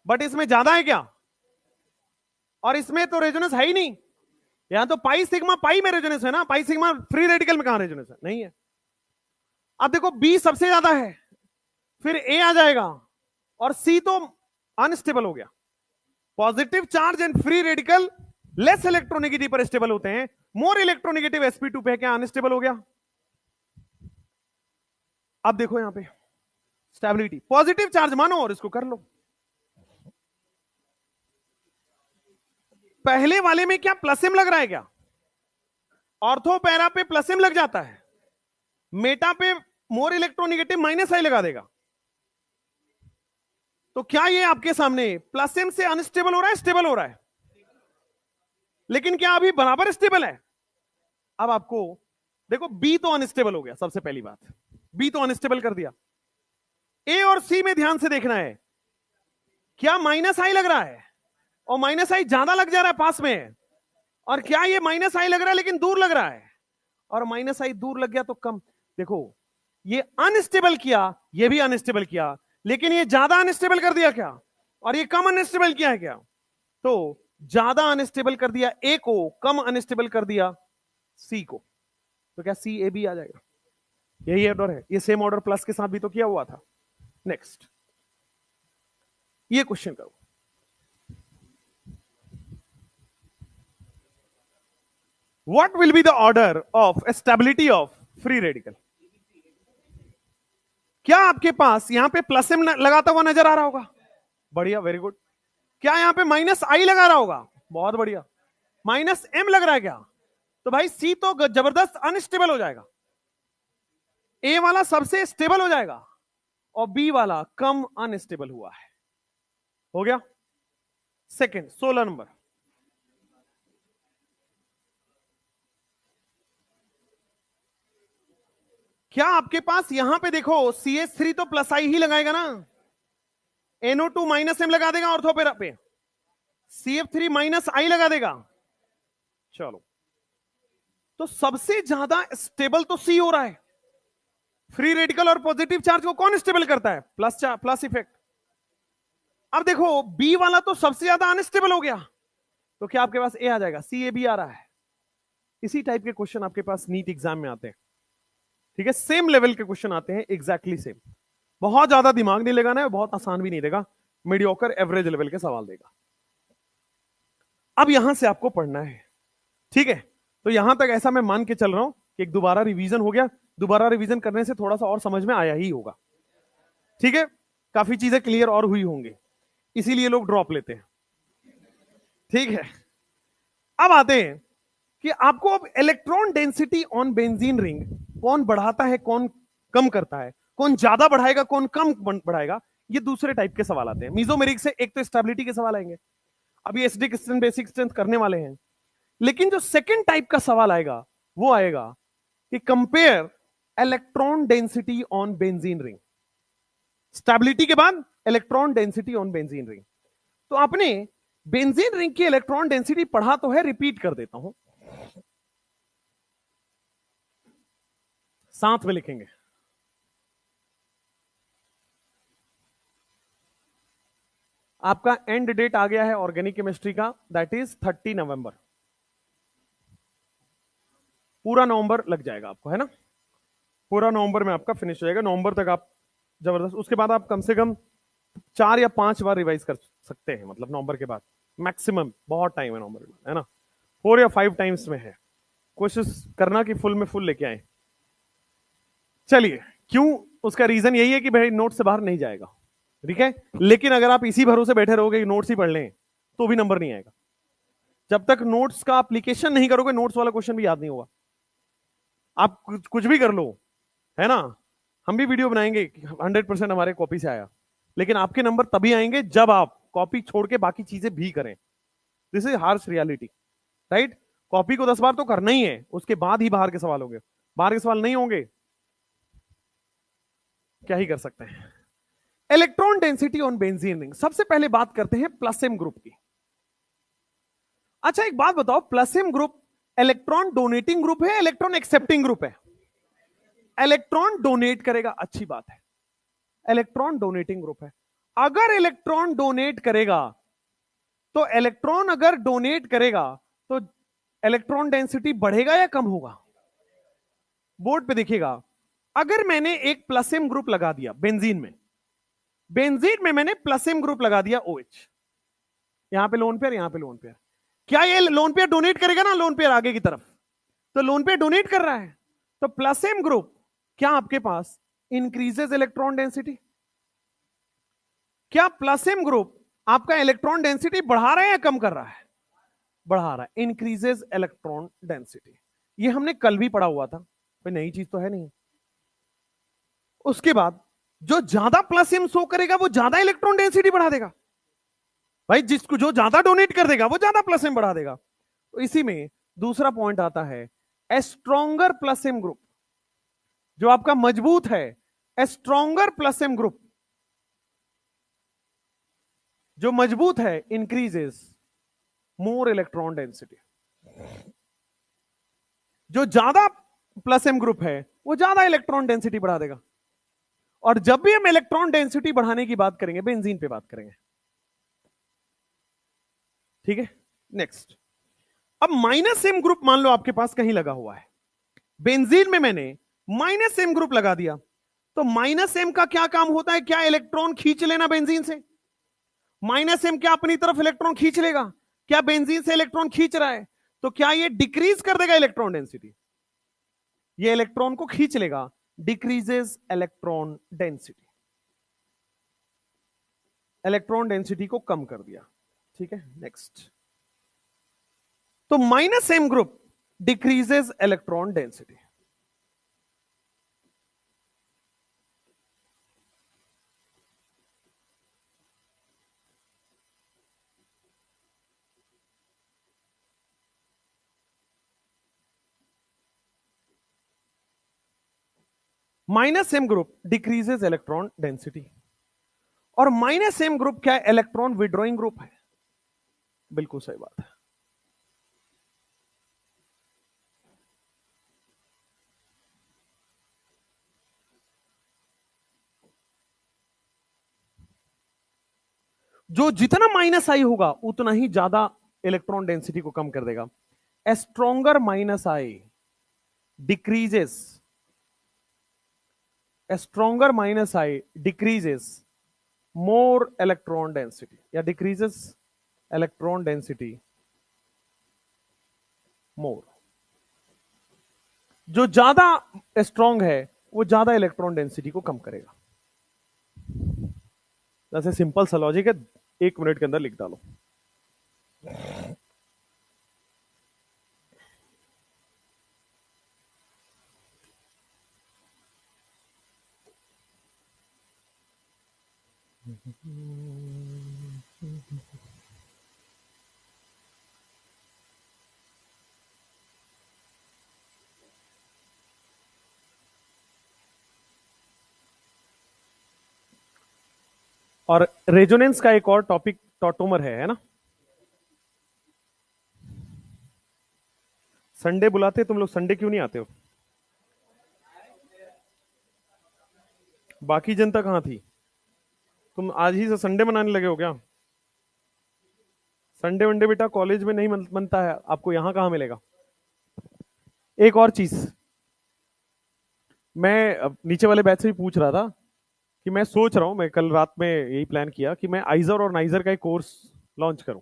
बट इसमें ज्यादा है क्या? और इसमें तो रेजोनेंस है ही नहीं। यहां तो पाई सिग्मा पाई में रेजोनेंस है ना, पाई सिग्मा फ्री रेडिकल में कहां रेजोनेंस है? नहीं है। अब देखो बी सबसे ज्यादा है, फिर ए आ जाएगा, और सी तो अनस्टेबल हो गया। Positive charge and free radical less electronegative पर स्टेबल होते हैं, मोर इलेक्ट्रोनेगेटिव sp2 पे क्या अनस्टेबल हो गया? अब देखो यहां पे स्टेबिलिटी, पॉजिटिव चार्ज मानो और इसको कर लो। पहले वाले में क्या +m लग रहा है क्या? ऑर्थो पैरा पे +m लग जाता है, मेटा पे मोर इलेक्ट्रोनेगेटिव -i लगा देगा। तो क्या ये आपके सामने +m से अनस्टेबल हो रहा है, स्टेबल हो रहा है? लेकिन क्या अभी बराबर स्टेबल है? अब आपको देखो बी तो अनस्टेबल हो गया, सबसे पहली बात बी तो अनस्टेबल कर दिया। ए और सी में ध्यान से देखना है, क्या -i लग रहा है? और -i ज्यादा लग जा रहा है पास में, और क्या ये -i लग रहा है लेकिन दूर लग रहा है? और -i दूर लग गया तो कम। देखो ये अनस्टेबल किया, ये भी अनस्टेबल किया, लेकिन ये ज्यादा अनस्टेबल कर दिया क्या? और ये कम अनस्टेबल किया है क्या? तो ज्यादा अनस्टेबल कर दिया ए को, कम अनस्टेबल कर दिया सी को। तो क्या सी ए बी आ जाएगा? यही ऑर्डर है, ये सेम ऑर्डर प्लस के साथ भी तो किया हुआ था। नेक्स्ट, ये क्वेश्चन करो, what will be the order of stability of free radical? क्या आपके पास यहां पे +m लगाता हुआ नजर आ रहा होगा? बढ़िया, वेरी गुड। क्या यहां पे -i लगा रहा होगा? बहुत बढ़िया। -m लग रहा है क्या? तो भाई सी तो जबरदस्त अनस्टेबल हो जाएगा, ए वाला सबसे स्टेबल हो जाएगा, और बी वाला कम अनस्टेबल हुआ है। हो गया। सेकंड, 16 नंबर, क्या आपके पास यहां पे देखो CH3 तो +i ही लगाएगा ना, NO2 -m लगा देगा ऑर्थो पे, CF3 -i लगा देगा। चलो, तो सबसे ज्यादा स्टेबल तो सी हो रहा है। फ्री रेडिकल और पॉजिटिव चार्ज को कौन स्टेबल करता है? Plus effect. अब देखो बी वाला तो सबसे ज्यादा अनस्टेबल हो गया, तो क्या आपके पास ए आ जाएगा? सी ए भी आ रहा है। इसी टाइप के क्वेश्चन आपके पास नीट एग्जाम में आते हैं, ठीक है, सेम लेवल के क्वेश्चन आते हैं, एग्जैक्टली सेम। बहुत ज्यादा दिमाग नहीं लगाना है, बहुत आसान भी नहीं देगा, मीडियोकर एवरेज लेवल के सवाल देगा। अब यहां से आपको पढ़ना है, ठीक है। तो यहां तक ऐसा मैं मान के चल रहा हूं कि एक दोबारा रिवीजन हो गया, दोबारा रिवीजन करने से थोड़ा सा और समझ में आया ही होगा, ठीक है, काफी चीजें क्लियर और हुई होंगी, इसीलिए लोग ड्रॉप लेते हैं, ठीक है। अब आते हैं कि आपको अब electron density on benzene ring कौन बढ़ाता है, कौन कम करता है, कौन ज्यादा बढ़ाएगा, कौन कम बढ़ाएगा, ये दूसरे टाइप के सवाल आते हैं। मीजोमेरिक से एक तो स्टेबिलिटी के सवाल आएंगे, अभी एसिडिक स्ट्रेंथ बेसिक स्ट्रेंथ करने वाले हैं, लेकिन जो सेकंड टाइप का सवाल आएगा वो आएगा कि compare electron density on benzene ring. Stability के बाद electron density on benzene ring. तो आपने बेंजीन रिंग की इलेक्ट्रॉन डेंसिटी पढ़ा तो है, रिपीट कर देता हूं, साथ में लिखेंगे। आपका एंड डेट आ गया है ऑर्गेनिक केमिस्ट्री का, दैट इज 30 नवंबर। पूरा नवंबर लग जाएगा आपको, है ना, पूरा नवंबर में आपका फिनिश हो जाएगा, नवंबर तक आप जबरदस्त। उसके बाद आप कम से कम 4 या 5 बार रिवाइज कर सकते हैं, मतलब नवंबर के बाद मैक्सिमम, बहुत टाइम है नवंबर में, है ना, 4 या 5 टाइम्स में है। कोशिश करना कि फुल में फुल लेके आए। चलिए, क्यों, उसका रीजन यही है कि भाई नोट से बाहर नहीं जाएगा, ठीक है। लेकिन अगर आप इसी भरोसे बैठे रहोगे कि नोट्स ही पढ़ लें तो भी नंबर नहीं आएगा। जब तक नोट्स का एप्लीकेशन नहीं करोगे, नोट्स वाला क्वेश्चन भी याद नहीं होगा। आप कुछ भी कर लो, है ना, हम भी वीडियो बनाएंगे 100% हमारे कॉपी से आया, लेकिन आपके नंबर तभी आएंगे जब आप कॉपी छोड़ के बाकी चीजें भी करें। This is harsh reality, right. Copy को 10 बार तो करना ही है, उसके बाद ही बाहर के सवाल होंगे, बाहर के सवाल नहीं होंगे क्या ही कर सकते हैं। Electron density on benzene ring, सबसे पहले बात करते हैं प्लसम ग्रुप की। अच्छा एक बात बताओ, प्लसम ग्रुप इलेक्ट्रॉन डोनेटिंग ग्रुप है, इलेक्ट्रॉन एक्सेप्टिंग ग्रुप है? इलेक्ट्रॉन डोनेट करेगा, अच्छी बात है, इलेक्ट्रॉन डोनेटिंग ग्रुप है। अगर इलेक्ट्रॉन डोनेट करेगा, तो इलेक्ट्रॉन अगर डोनेट करेगा तो इलेक्ट्रॉन डेंसिटी बढ़ेगा या कम होगा? बोर्ड पे देखिएगा, अगर मैंने एक प्लसम ग्रुप लगा दिया बेंजीन में, बेंजीन में मैंने प्लसम ग्रुप लगा दिया OH, यहां पे लोन पेयर, यहां पे लोन पेयर, क्या ये लोन पेयर डोनेट करेगा ना, लोन पेयर आगे की तरफ, तो लोन पेयर डोनेट कर रहा है, तो प्लसम ग्रुप क्या आपके पास इंक्रीजेस इलेक्ट्रॉन डेंसिटी? क्या प्लसम ग्रुप आपका इलेक्ट्रॉन डेंसिटी बढ़ा रहा है या कम कर रहा है? बढ़ा रहा है, इंक्रीजेस इलेक्ट्रॉन डेंसिटी। ये हमने कल भी पढ़ा हुआ था, कोई नई चीज तो है नहीं। उसके बाद जो ज्यादा प्लसम शो करेगा वो ज्यादा इलेक्ट्रॉन डेंसिटी बढ़ा देगा, भाई जिसको जो ज्यादा डोनेट कर देगा वो ज्यादा प्लसम बढ़ा देगा। तो इसी में दूसरा पॉइंट आता है, ए स्ट्रॉन्गर प्लसम ग्रुप, जो आपका मजबूत है, ए स्ट्रॉन्गर प्लसम ग्रुप जो मजबूत है, इंक्रीजेस मोर इलेक्ट्रॉन डेंसिटी। जो ज्यादा प्लसम ग्रुप है वो ज्यादा इलेक्ट्रॉन डेंसिटी बढ़ा देगा। और जब भी हम इलेक्ट्रॉन डेंसिटी बढ़ाने की बात करेंगे, बेंजीन पे बात करेंगे, ठीक है। नेक्स्ट, अब माइनस एम ग्रुप मान लो आपके पास कहीं लगा हुआ है, बेंजीन में मैंने माइनस एम ग्रुप लगा दिया, तो माइनस एम का क्या काम होता है, क्या इलेक्ट्रॉन खींच लेना बेंजीन से? माइनस एम क्या अपनी तरफ इलेक्ट्रॉन खींच लेगा? क्या बेंजीन से इलेक्ट्रॉन खींच रहा है, तो क्या ये डिक्रीज कर देगा इलेक्ट्रॉन डेंसिटी? ये इलेक्ट्रॉन को खींच लेगा, decreases electron density, electron density को कम कर दिया, ठीक है। नेक्स्ट, तो minus M group decreases electron density. Minus M group decreases electron density. और माइनस एम ग्रुप क्या है? इलेक्ट्रॉन विड्रॉइंग ग्रुप है, बिल्कुल सही बात है। जो जितना माइनस आई होगा उतना ही ज्यादा इलेक्ट्रॉन डेंसिटी को कम कर देगा। ए स्ट्रॉन्गर माइनस आई डिक्रीजेस, ए स्ट्रॉन्गर माइनस आई डिक्रीजेस मोर इलेक्ट्रॉन डेंसिटी या डिक्रीजेस इलेक्ट्रॉन डेंसिटी मोर। जो ज्यादा स्ट्रॉन्ग है वो ज्यादा इलेक्ट्रॉन डेंसिटी को कम करेगा। जैसे सिंपल सा लॉजिक है, 1 मिनट के अंदर लिख डालो। और रेजोनेंस का एक और टॉपिक टॉटोमर है ना। संडे बुलाते तुम लोग, संडे क्यों नहीं आते हो? बाकी जनता कहां थी? तुम आज ही से संडे मनाने लगे हो क्या? संडे वनडे बेटा कॉलेज में नहीं मनता है, आपको यहां कहां मिलेगा? एक और चीज, मैं नीचे वाले बैच से भी पूछ रहा था कि मैं सोच रहा हूं, मैं कल रात में यही प्लान किया कि मैं आइजर और नाइजर का एक कोर्स लॉन्च करूं।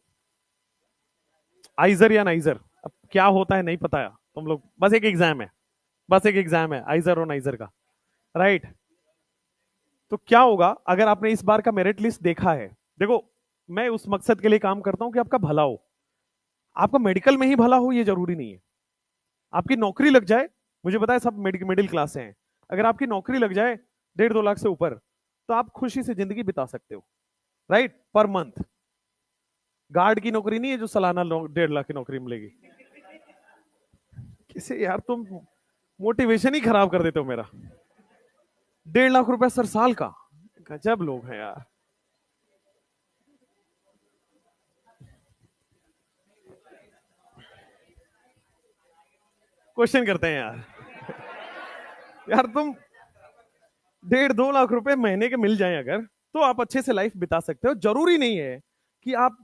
आइजर या नाइजर, अब क्या होता है नहीं पता है तुम लोग, बस एक एग्जाम है, बस एक एग्जाम है आइजर और नाइजर का, राइट? तो क्या होगा अगर आपने इस बार का मेरिट लिस्ट देखा है? देखो, मैं उस मकसद के लिए काम करता हूं कि आपका भला हो। आपका मेडिकल में ही भला हो ये जरूरी नहीं है, आपकी नौकरी लग जाए। मुझे पता है सब मिडिल क्लास से हैं, अगर आपकी नौकरी लग जाए 1.5-2 लाख से ऊपर, तो आप खुशी से जिंदगी बिता सकते हो, राइट? Per month. गार्ड की नौकरी नहीं है जो सालाना 1.5 लाख की नौकरी मिलेगी। किसे यार, तुम मोटिवेशन ही खराब कर देते हो मेरा। 1.5 लाख रुपया सर साल का, गजब लोग हैं यार। क्वेश्चन करते हैं यार। यार तुम 1.5-2 लाख रुपए महीने के मिल जाएं अगर, तो आप अच्छे से लाइफ बिता सकते हो। जरूरी नहीं है कि आप,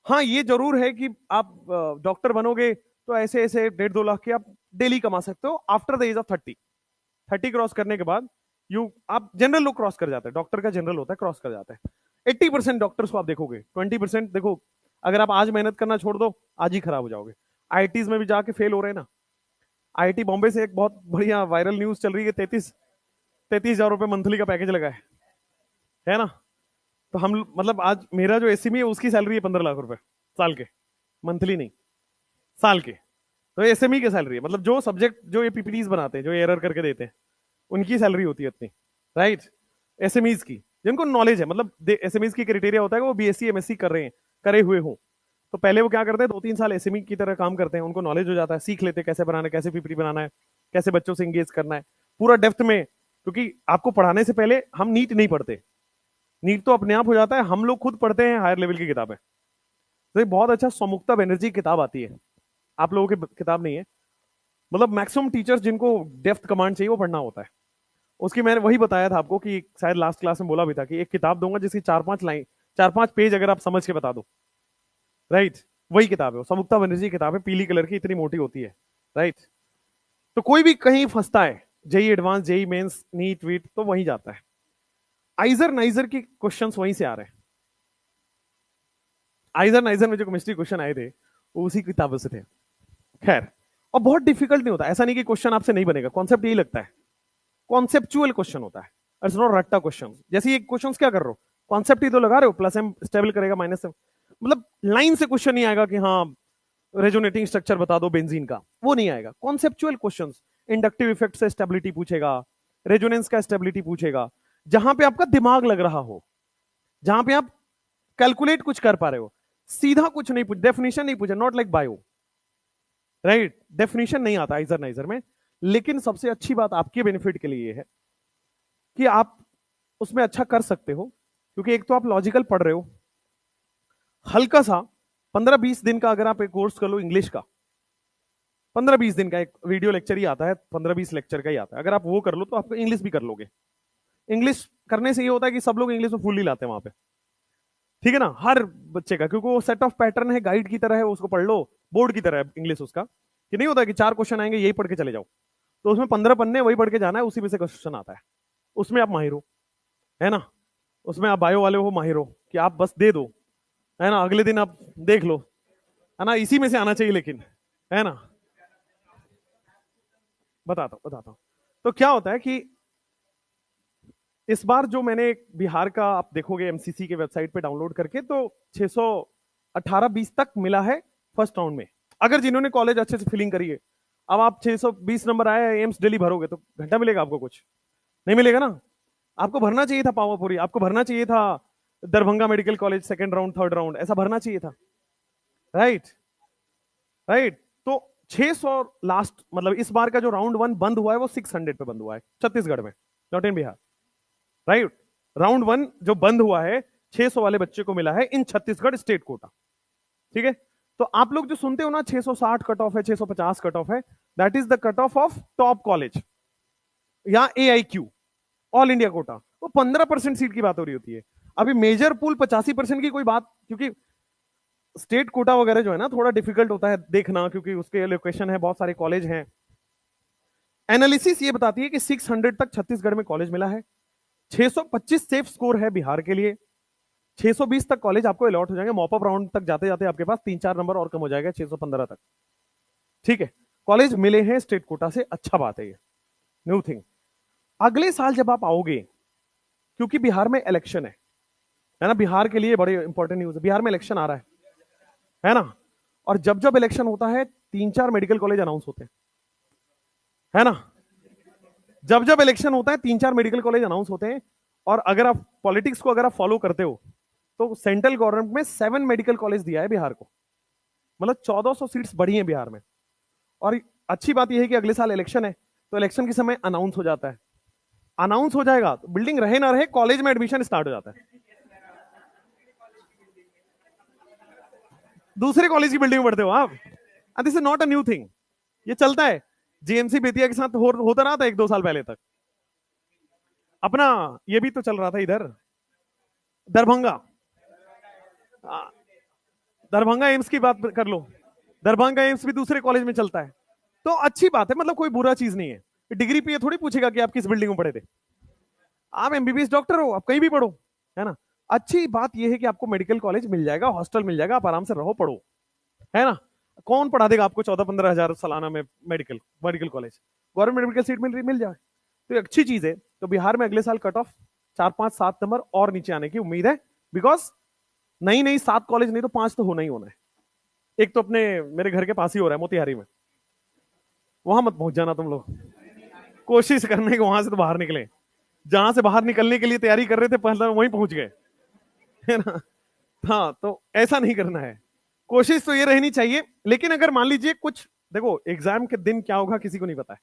हाँ ये जरूर है कि आप डॉक्टर बनोगे तो ऐसे ऐसे 1.5-2 लाख की आप डेली कमा सकते हो after the age of 30 cross करने के बाद। आप जनरल लोग क्रॉस कर जाते हैं, डॉक्टर का जनरल होता है, क्रॉस कर जाता है। 80% डॉक्टर्स को आप देखोगे, 20% देखो, अगर आप आज मेहनत करना छोड़ दो आज ही खराब हो जाओगे। आईआईटीज में भी जाके फेल हो रहे हैं ना। आईआईटी बॉम्बे से एक बहुत बढ़िया वायरल न्यूज चल रही है, 33,000 रुपए मंथली का पैकेज लगा है ना। तो हम मतलब आज मेरा जो एसएमई है उसकी सैलरी है 15 लाख रुपए साल के, मंथली नहीं, साल के। तो एसएमई की सैलरी है, मतलब जो सब्जेक्ट जो ये पीपीटीज बनाते हैं, जो एरर करके देते हैं, उनकी सैलरी होती है इतनी, राइट? एसएमईज की, जिनको नॉलेज है, मतलब एसएमईज की क्राइटेरिया होता है कि वो बीएससी एमएससी कर रहे हैं, करे हुए हो। तो पहले वो क्या करते हैं, 2-3 साल एसएमई की तरह काम करते हैं, उनको नॉलेज हो जाता है, सीख लेते हैं कैसे बनाना है, कैसे पीपीटी बनाना है, कैसे बच्चों से इंगेज करना है पूरा डेप्थ में। क्योंकि आपको पढ़ाने से पहले हम नीट नहीं पढ़ते, नीट तो अपने आप हो जाता है, हम लोग खुद पढ़ते हैं हायर लेवल की किताबें। तो एक बहुत अच्छा सौमुक्ता बनर्जी की किताब आती है, आप लोगों की किताब नहीं है, मतलब मैक्सिमम टीचर्स जिनको डेप्थ कमांड चाहिए वो पढ़ना होता है। उसकी मैंने वही बताया था आपको कि शायद लास्ट क्लास में बोला भी था कि एक किताब दूंगा जिसकी 4-5 लाइन, 4-5 पेज अगर आप समझ के बता दो, राइट? वही किताब है, सौमुक्ता बनर्जी की किताब है, पीली कलर की, इतनी मोटी होती है, राइट? तो कोई भी कहीं फंसता है, JEE advance, JEE mains, NEET वीट, तो वहीं जाता है। आइजर नाइजर के क्वेश्चंस वहीं से आ रहे हैं। आइजर नाइजर में जो केमिस्ट्री क्वेश्चन आए थे वो उसी किताबों से थे। खैर, और बहुत डिफिकल्ट नहीं होता, ऐसा नहीं कि क्वेश्चन आपसे नहीं बनेगा, कॉन्सेप्ट यही लगता है, कॉन्सेप्चुअल क्वेश्चन होता है, इट्स नॉट रट्टा क्वेश्चन। जैसे ये क्वेश्चन क्या कर रहे हो, कॉन्सेप्ट ही तो लगा रहे हो, प्लस एम स्टेबल करेगा माइनस एम, मतलब लाइन से क्वेश्चन नहीं आएगा कि हाँ रेजोनेटिंग स्ट्रक्चर बता दो बेंजीन का, वो नहीं आएगा। कॉन्सेप्चुअल क्वेश्चंस, इंडक्टिव इफेक्ट से स्टेबिलिटी पूछेगा, रेजोनेंस का स्टेबिलिटी पूछेगा, जहां पे आपका दिमाग लग रहा हो, जहां पे आप कैलकुलेट कुछ कर पा रहे हो। सीधा कुछ नहीं पूछ, डेफिनेशन नहीं पूछा, not like bio, right? Definition नहीं आता आइजर नाइजर में। लेकिन सबसे अच्छी बात आपके बेनिफिट के लिए है कि आप उसमें अच्छा कर सकते हो, क्योंकि एक तो आप लॉजिकल पढ़ रहे हो, हल्का सा 15-20 दिन का अगर आप एक कोर्स कर लो इंग्लिश का, 15-20 दिन का एक वीडियो लेक्चर ही आता है, 15-20 लेक्चर का ही आता है, अगर आप वो कर लो तो आप इंग्लिश भी कर लोगे। इंग्लिश करने से ये होता है कि सब लोग इंग्लिश में फुल ही लाते हैं वहां पे, ठीक है ना, हर बच्चे का, क्योंकि वो सेट ऑफ पैटर्न है, गाइड की तरह है, उसको पढ़ लो, बोर्ड की तरह है इंग्लिश उसका, कि नहीं होता कि 4 क्वेश्चन आएंगे यही पढ़ के चले जाओ, तो उसमें 15 पन्ने वही पढ़ के जाना है, उसी में से क्वेश्चन आता है, उसमें आप माहिर हो, है ना, उसमें आप बायो वाले हो माहिर हो कि आप बस दे दो, है ना, अगले दिन आप देख लो, है ना, इसी में से आना चाहिए, लेकिन है ना, बताता हूं। तो क्या होता है कि इस बार जो मैंने बिहार का, आप देखोगे एमसीसी के वेबसाइट पे डाउनलोड करके, तो 618-20 तक मिला है फर्स्ट राउंड में, अगर जिन्होंने कॉलेज अच्छे से फिलिंग करी है। अब आप 620 नंबर आया है, एम्स दिल्ली भरोगे तो घंटा मिलेगा आपको, कुछ नहीं मिलेगा ना। आपको भरना चाहिए था पावापुरी, आपको भरना चाहिए था Darbhanga medical college, second round third round, ऐसा भरना चाहिए था, राइट, राइट। तो 600 लास्ट, मतलब इस बार का जो राउंड 1 बंद हुआ है वो 600 पे बंद हुआ है छत्तीसगढ़ में, not in Bihar, right. Round 1 जो बंद हुआ है 600 वाले बच्चे को मिला है इन छत्तीसगढ़ स्टेट कोटा, ठीक है। तो आप लोग जो सुनते हो ना 660 कट ऑफ है, 650 कट ऑफ है, that is the cut off of top college या AIQ, ऑल इंडिया कोटा, वो 15% सीट की बात हो रही होती है। अभी मेजर पूल 85% की कोई बात, क्योंकि स्टेट कोटा वगैरह जो है ना थोड़ा डिफिकल्ट होता है देखना, क्योंकि उसके लोकेशन है, बहुत सारे कॉलेज हैं। एनालिसिस ये बताती है कि 600 तक छत्तीसगढ़ में कॉलेज मिला है, 625 सेफ स्कोर है बिहार के लिए, 620 तक कॉलेज आपको अलॉट हो जाएंगे, मॉपअप राउंड तक जाते जाते आपके पास 3-4 नंबर और कम हो जाएगा 615 तक, ठीक है। कॉलेज मिले हैं स्टेट कोटा से, अच्छा बात है ये, न्यू थिंग। अगले साल जब आप आओगे, क्योंकि बिहार में इलेक्शन है ना, बिहार के लिए बड़े इंपॉर्टेंट न्यूज है, बिहार में इलेक्शन आ रहा है ना, और जब जब इलेक्शन होता है 3-4 मेडिकल कॉलेज अनाउंस होते हैं, है ना, जब जब इलेक्शन होता है 3-4 मेडिकल कॉलेज अनाउंस होते हैं। और अगर आप पॉलिटिक्स को अगर आप फॉलो करते हो, तो सेंट्रल गवर्नमेंट में 7 मेडिकल कॉलेज दिया है बिहार को, मतलब 1400 सीट्स बढ़ी हैं बिहार में। और अच्छी बात यह है कि अगले साल इलेक्शन है, तो इलेक्शन के समय अनाउंस हो जाता है, अनाउंस हो जाएगा तो बिल्डिंग रहे ना रहे, कॉलेज में एडमिशन स्टार्ट हो जाता है, दूसरे कॉलेज की बिल्डिंग में पढ़ते हो आप। This is not a new thing, ये चलता है, जेएमसी बेतिया के साथ होता रहा था 1-2 साल पहले तक, अपना ये भी तो चल रहा था इधर दरभंगा, दरभंगा एम्स की बात कर लो, दरभंगा एम्स भी दूसरे कॉलेज में चलता है, तो अच्छी बात है, मतलब कोई बुरा चीज नहीं है। डिग्री पे ये थोड़ी पूछेगा कि आप किस बिल्डिंग में पढ़े थे, आप एमबीबीएस डॉक्टर हो, आप कहीं भी पढ़ो, है ना। अच्छी बात यह है कि आपको मेडिकल कॉलेज मिल जाएगा, हॉस्टल मिल जाएगा, आप आराम से रहो पढ़ो, है ना। कौन पढ़ा देगा आपको 14-15 हजार सालाना में medical medical college, government medical seat मिल जाए तो अच्छी चीज है। तो बिहार में अगले साल कट ऑफ 4-5-7 नंबर और नीचे आने की उम्मीद है, बिकॉज नहीं 7 कॉलेज नहीं तो 5 तो होना ही होना है। एक तो अपने मेरे घर के पास ही हो रहा है मोतिहारी में, वहां मत पहुंच जाना तुम लोग, कोशिश करने को वहां से तो बाहर निकले, जहां से बाहर निकलने के लिए तैयारी कर रहे थे पहले वहीं पहुंच गए, है ना। हाँ, तो ऐसा नहीं करना है, कोशिश तो ये रहनी चाहिए। लेकिन अगर मान लीजिए कुछ, देखो एग्जाम के दिन क्या होगा किसी को नहीं पता है,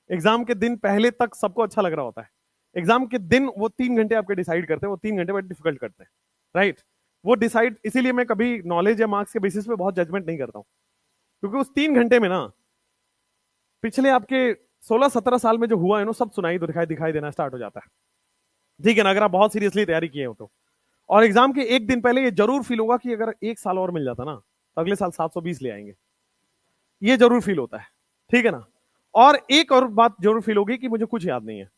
एग्जाम के दिन पहले तक सबको अच्छा लग रहा होता है, एग्जाम के दिन वो 3 घंटे आपके डिसाइड करते हैं, वो 3 घंटे बड़े डिफिकल्ट करते हैं, राइट। वो डिसाइड, इसीलिए मैं कभी नॉलेज या मार्क्स के बेसिस पे बहुत जजमेंट नहीं करता हूं, क्योंकि उस 3 घंटे में ना पिछले आपके 16-17 साल में जो हुआ है ना सब सुनाई तो दिखाई देना स्टार्ट हो जाता है, ठीक है ना, अगर आप बहुत सीरियसली तैयारी किए हो तो। और एग्जाम के एक दिन पहले ये जरूर फील होगा कि अगर 1 साल और मिल जाता ना तो अगले साल 720 ले आएंगे, ये जरूर फील होता है, ठीक है ना। और एक और बात जरूर फील होगी कि मुझे कुछ याद नहीं है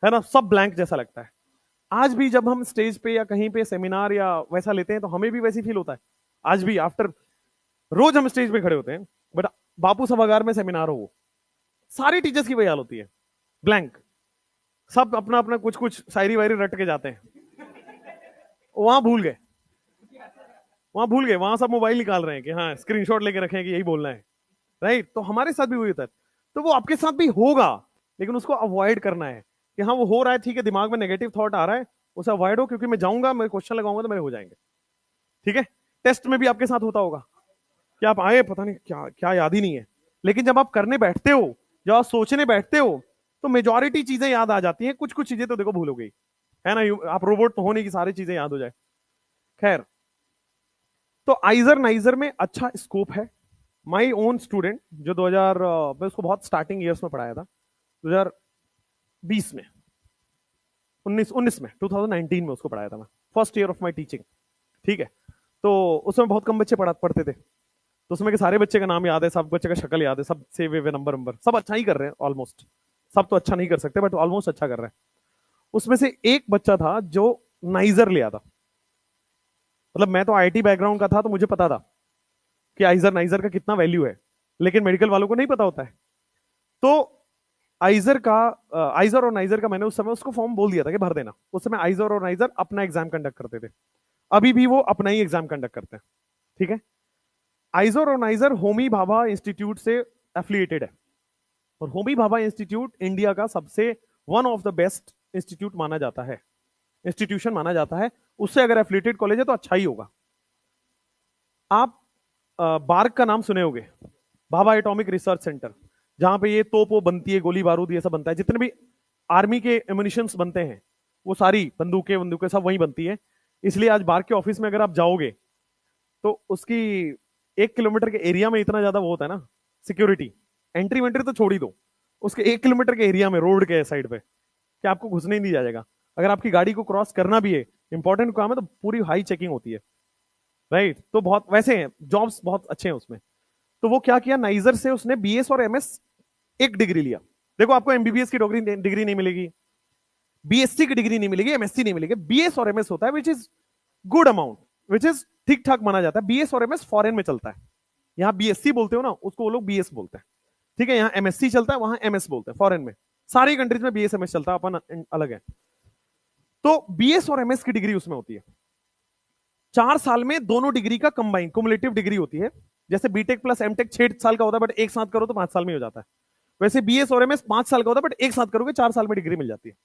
ना, सब ब्लैंक जैसा लगता है। आज भी जब हम स्टेज पे या कहीं पे सेमिनार या वैसा लेते हैं तो हमें भी वैसी फील होता है, आज भी आफ्टर, रोज हम स्टेज पे खड़े होते हैं, बट बापू सभागार में सेमिनार हो, वो सारी टीचर्स की वही हाल होती है, ब्लैंक, सब अपना अपना कुछ कुछ शायरी वायरी रट के जाते हैं, वहां भूल गए, वहां सब मोबाइल निकाल रहे हैं कि हाँ स्क्रीनशॉट लेके रखें कि यही बोलना है, राइट। तो हमारे साथ भी हुई होता है, तो वो आपके साथ भी होगा, लेकिन उसको अवॉइड करना है कि हाँ वो हो रहा है, ठीक है, दिमाग में नेगेटिव थॉट आ रहा है, उसे अवॉइड हो, क्योंकि मैं जाऊंगा, मैं क्वेश्चन लगाऊंगा तो मेरे हो जाएंगे, ठीक है। टेस्ट में भी आपके साथ होता होगा कि आप आए पता नहीं क्या क्या याद ही नहीं है, लेकिन जब आप करने बैठते हो, जब आप सोचने बैठते हो, तो मेजोरिटी चीजें याद आ जाती हैं, कुछ कुछ चीजें तो देखो भूल हो गई, है ना, आप रोबोट तो हो नहीं कि सारी चीजें याद हो जाए। खैर, तो आइजर नाइजर में अच्छा स्कोप है। माई ओन स्टूडेंट जो 2000, मैं उसको बहुत स्टार्टिंग ईयर्स में पढ़ाया था, 2020 में, 19 में 2019 में उसको पढ़ाया था मैं, first year of my teaching, ठीक है। तो उसमें बहुत कम बच्चे पढ़ते थे, तो उसमें के सारे बच्चे का नाम याद है, सब बच्चे का शक्ल याद है, सब सेव वे नंबर नंबर, सब अच्छा ही कर रहे हैं ऑलमोस्ट। सब तो अच्छा नहीं कर सकते बट ऑलमोस्ट अच्छा कर रहे हैं। उसमें से एक बच्चा था जो नाइजर लिया था। मतलब मैं तो आईटी बैकग्राउंड का था, तो मुझे पता था कि आइजर नाइजर का कितना वैल्यू है, लेकिन मेडिकल वालों को नहीं पता होता है। तो आइजर और नाइजर का मैंने उस समय उसको फॉर्म बोल दिया था कि भर देना। उस समय आइजर और नाइजर अपना एग्जाम कंडक्ट करते थे, अभी भी वो अपना ही एग्जाम कंडक्ट करते हैं, ठीक है। आइजर और नाइजर होमी भाभा इंस्टीट्यूट से एफिलिएटेड है, और होमी भाभा इंस्टीट्यूट इंडिया का सबसे one of the best institute माना जाता है, इंस्टीट्यूशन माना जाता है। उससे अगर एफिलिएटेड कॉलेज है तो अच्छा ही होगा। आप बार्क का नाम सुने होंगे, भाभा एटॉमिक रिसर्च सेंटर, जहां पे ये तोप वो बनती है, गोली बारूद ये सब बनता है, जितने भी आर्मी के एम्युनिशंस बनते हैं वो सारी बंदूकें सब वहीं बनती है। इसलिए आज बार्क के ऑफिस में अगर आप जाओगे तो उसकी 1 किलोमीटर के एरिया में इतना ज्यादा वो होता है ना सिक्योरिटी, एंट्री वेंट्री तो छोड़ ही दो, उसके 1 किलोमीटर के एरिया में रोड के साइड पे कि आपको घुसने ही नहीं जाएगा। अगर आपकी गाड़ी को क्रॉस करना भी है, इंपॉर्टेंट काम है, तो पूरी हाई चेकिंग होती है, राइट। तो बहुत वैसे हैं, जॉब्स बहुत अच्छे हैं उसमें। तो वो क्या किया, नाइजर से उसने बीएस और एमएस एक डिग्री लिया। देखो आपको एमबीबीएस की डिग्री नहीं मिलेगी, बीएससी की डिग्री नहीं मिलेगी, एमएससी नहीं मिलेगी, बीएस और एमएस होता है, which is good amount, which is ठीक ठाक माना जाता है। बीएस और एमएस फॉरेन में चलता है, यहाँ बीएससी बोलते हो ना, उसको वो लोग बीएस बोलते हैं, ठीक है। यहाँ एमएससी चलता है, वहां एमएस बोलते हैं फॉरेन में। सारी कंट्रीज में बीएस एमएस चलता है, अपन अलग है। तो बीएस और एमएस की डिग्री उसमें होती है। 4 साल में दोनों डिग्री का कंबाइन कुमुलेटिव डिग्री होती है। जैसे बीटेक प्लस एमटेक 6 साल का होता है, बट एक साथ करो तो 5 साल में हो जाता है। वैसे बीएस और एमएस 5 साल का होता है, बट एक साथ करोगे 4 साल में डिग्री मिल जाती है,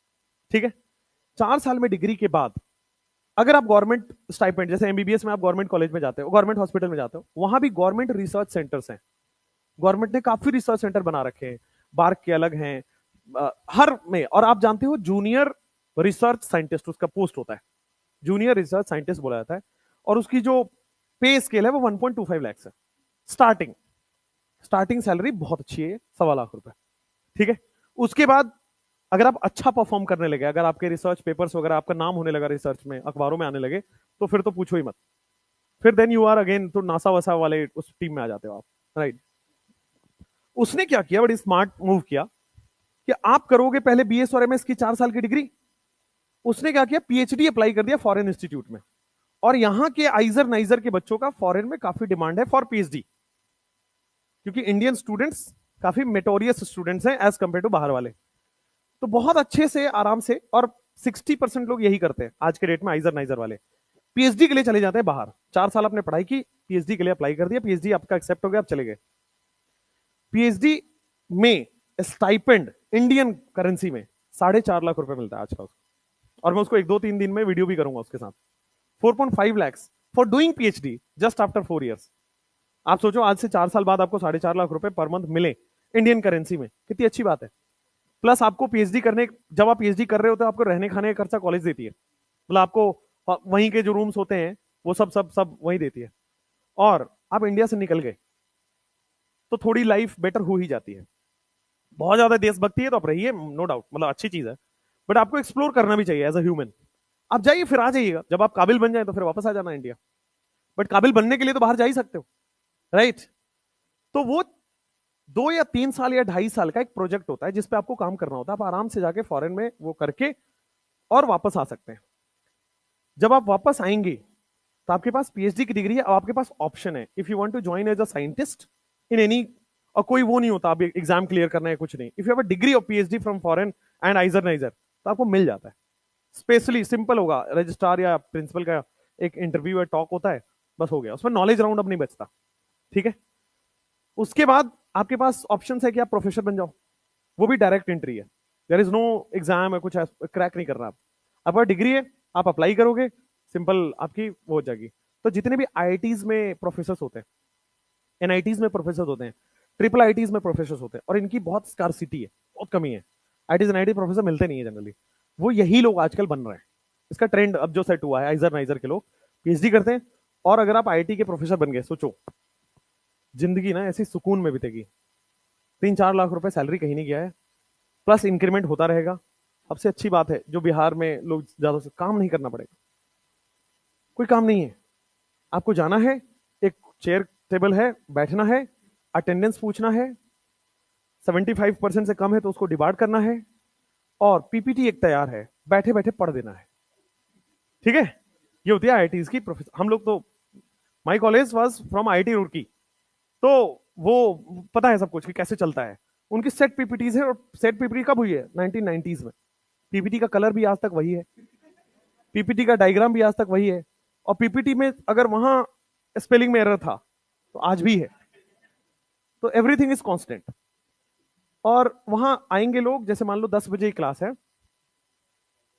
ठीक है। 4 साल में डिग्री के बाद अगर आप गवर्नमेंट स्टाइपेंड, जैसे एमबीबीएस में आप गवर्नमेंट कॉलेज में जाते हो, गवर्नमेंट हॉस्पिटल में जाते हो, वहां भी गवर्नमेंट रिसर्च सेंटर्स हैं। गवर्नमेंट ने काफी रिसर्च सेंटर बना रखे हैं, बार्क के अलग हैं, हर में। और आप जानते हो जूनियर रिसर्च साइंटिस्ट उसका पोस्ट होता है, जूनियर रिसर्च साइंटिस्ट बोला जाता है। और उसकी जो पे स्केल है वो 1.25 लाख है स्टार्टिंग। स्टार्टिंग सैलरी बहुत अच्छी है, 1.25 लाख रुपए, ठीक है। उसके बाद अगर आप अच्छा परफॉर्म करने लगे, अगर आपके रिसर्च पेपर्स वगैरह, आपका नाम होने लगा रिसर्च में, अखबारों में आने लगे, तो फिर तो पूछो ही मत। फिर देन यू आर अगेन तो नासा वसा वाले उस टीम में आ जाते हो आप, राइट। उसने क्या किया, बड़ी स्मार्ट मूव किया कि आप करोगे पहले बीएस और एमएस की 4 साल की डिग्री। उसने क्या किया, पीएचडी अप्लाई कर दिया फॉरेन इंस्टीट्यूट में। और यहां के आइजर नाइजर के बच्चों का फॉरेन में काफी डिमांड है फॉर पीएचडी, क्योंकि इंडियन स्टूडेंट्स काफी मेटोरियस स्टूडेंट्स हैं एज कंपेयर टू बाहर वाले। तो बहुत अच्छे से आराम से, और 60% लोग यही करते हैं आज के डेट में, आइजर नाइजर वाले पीएचडी के लिए चले जाते हैं बाहर। 4 साल आपने पढ़ाई की, पीएचडी के लिए अप्लाई कर दिया, पीएचडी आपका एक्सेप्ट हो गया, आप चले गए। पीएचडी में स्टाइपेंड इंडियन करेंसी में 4.5 लाख रुपए मिलता है आज का। और मैं उसको 1-2-3 दिन में वीडियो भी करूंगा उसके साथ। 4.5 lakh for doing PhD just after 4 years. आप सोचो आज से 4 साल बाद आपको 4.5 लाख रुपए पर मंथ मिले इंडियन करेंसी में, कितनी अच्छी बात है। प्लस आपको पीएचडी करने, जब आप पीएचडी कर रहे हो तो आपको रहने खाने का खर्चा कॉलेज देती है, मतलब आपको वहीं के जो रूम्स होते हैं वो सब सब सब वहीं देती है। और आप इंडिया से निकल गए तो थोड़ी लाइफ बेटर हो ही जाती है। बहुत ज्यादा देशभक्ति है तो आप रहिए, नो डाउट, मतलब अच्छी चीज है, बट आपको एक्सप्लोर करना भी चाहिए एज अ ह्यूमन। आप जाइए, फिर आ जाइएगा, जब आप काबिल बन जाए तो फिर वापस आ जाना इंडिया। बट काबिल बनने के लिए तो बाहर जा ही सकते हो, राइट। तो वो 2 या 3 साल या 2.5 साल का एक प्रोजेक्ट होता है जिसपे आपको काम करना होता है। आप आराम से जाके फॉरेन में वो करके और वापस आ सकते हैं। जब आप वापस आएंगे तो आपके पास पीएचडी की डिग्री है, और आपके पास ऑप्शन है, if you want to join as a scientist in any, और कोई वो नहीं होता आप एग्जाम क्लियर करना है, कुछ नहीं। If you have a degree of PhD from foreign and आइजर niger, तो आपको मिल जाता है। स्पेशली सिंपल होगा, रजिस्ट्रार या प्रिंसिपल का एक इंटरव्यू या टॉक होता है, बस हो गया, उसमें नॉलेज राउंड अब नहीं बचता, ठीक है। उसके बाद आपके पास ऑप्शन है कि आप प्रोफेसर बन जाओ, वो भी डायरेक्ट एंट्री है, देयर इज नो एग्जाम है, कुछ क्रैक नहीं करना। आपका डिग्री है, आप अप्लाई करोगे, सिंपल आपकी वो हो जाएगी। तो जितने भी आईआईटीज में प्रोफेसर होते हैं, एनआईटीज में प्रोफेसर होते हैं, ट्रिपल आईटीज में प्रोफेसर होते हैं, और इनकी बहुत स्कार्सिटी है, बहुत कमी है। आईटीज एनआईटी प्रोफेसर मिलते नहीं है जनरली, वो यही लोग आजकल बन रहे हैं। इसका ट्रेंड अब जो सेट हुआ है, आइजर नाइजर के लोग पीएचडी करते हैं, और अगर आप आईआईटी के प्रोफेसर बन गए, सोचो जिंदगी ना ऐसी सुकून में बीतेगी। 3-4 लाख रुपए सैलरी कहीं नहीं गया है, प्लस इंक्रीमेंट होता रहेगा। सबसे अच्छी बात है जो बिहार में लोग ज्यादा से काम नहीं करना पड़ेगा, कोई काम नहीं है। आपको जाना है, एक चेयर टेबल है, बैठना है, अटेंडेंस पूछना है, 75% से कम है तो उसको डिवाइड करना है, और पीपीटी एक तैयार है, बैठे बैठे पढ़ देना है। ठीक है, ये होती है आईआईटीज की प्रोफेसर। हम लोग तो, my college was from IIT Roorkee, तो वो पता है सब कुछ कि कैसे चलता है। उनकी सेट पीपीटीज है, और सेट पीपीटी कब हुई है? 1990s में। पीपीटी का कलर भी आज तक वही है, पीपीटी का डायग्राम भी आज तक वही है, और पीपीटी में अगर वहां स्पेलिंग में एरर था तो आज भी है। तो एवरीथिंग इज कांस्टेंट। और वहां आएंगे लोग, जैसे मान लो 10 बजे की क्लास है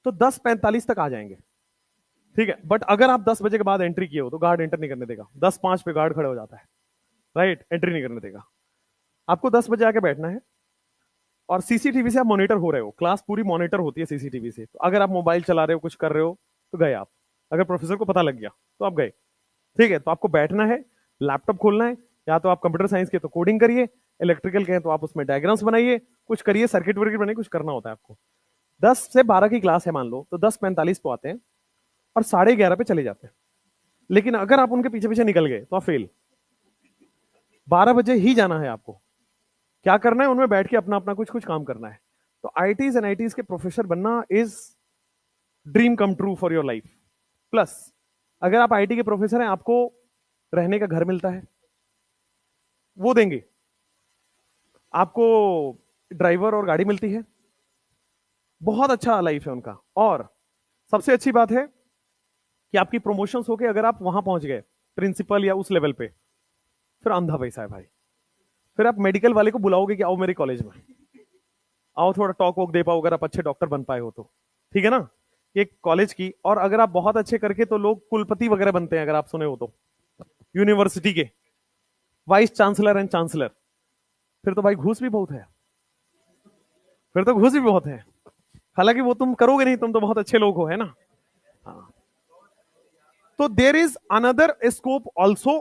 तो 10:45 तक आ जाएंगे, ठीक है। बट अगर आप 10 बजे के बाद एंट्री किए हो तो गार्ड एंटर नहीं करने देगा, 10:05 पे गार्ड खड़े हो जाता है, राइट, एंट्री नहीं करने देगा। आपको 10 बजे आके बैठना है, और सीसीटीवी से आप मॉनिटर हो रहे हो, क्लास पूरी मॉनिटर होती है सीसीटीवी से। तो अगर आप मोबाइल चला रहे हो, कुछ कर रहे हो, तो गए आप। अगर प्रोफेसर को पता लग गया तो आप गए, ठीक है। तो आपको बैठना है, लैपटॉप खोलना है, या तो आप कंप्यूटर साइंस के तो कोडिंग करिए, इलेक्ट्रिकल के हैं तो आप उसमें डायग्राम्स बनाइए, कुछ करिए, सर्किट वर्किट बनाइए, कुछ करना होता है आपको। 10 से 12 की क्लास है मान लो, तो 10:45 पे आते हैं और 11:30 पे चले जाते हैं। लेकिन अगर आप उनके पीछे पीछे निकल गए तो आप फेल। 12 बजे ही जाना है आपको। क्या करना है? उनमें बैठ के अपना अपना कुछ कुछ काम करना है। तो आईटीज एंड आईटीज के प्रोफेसर बनना is dream come true for your life. Plus अगर आप आईटी के प्रोफेसर हैं, आपको रहने का घर मिलता है, वो देंगे आपको, ड्राइवर और गाड़ी मिलती है, बहुत अच्छा लाइफ है उनका। और सबसे अच्छी बात है कि आपकी प्रमोशन होके अगर आप वहां पहुंच गए प्रिंसिपल या उस लेवल पे, फिर अंधा पैसा है भाई। फिर आप मेडिकल वाले को बुलाओगे कि आओ मेरे कॉलेज में, आओ थोड़ा टॉक वॉक दे पाओ, अगर आप अच्छे डॉक्टर बन पाए हो तो, ठीक है ना। एक कॉलेज की, और अगर आप बहुत अच्छे करके तो लोग कुलपति वगैरह बनते हैं, अगर आप सुने हो तो, यूनिवर्सिटी के वाइस चांसलर एंड चांसलर। फिर तो भाई घूस भी बहुत है, फिर तो घूस भी बहुत है। हालांकि वो तुम करोगे नहीं, तुम तो बहुत अच्छे लोग हो, है ना। हाँ। तो there is another scope also.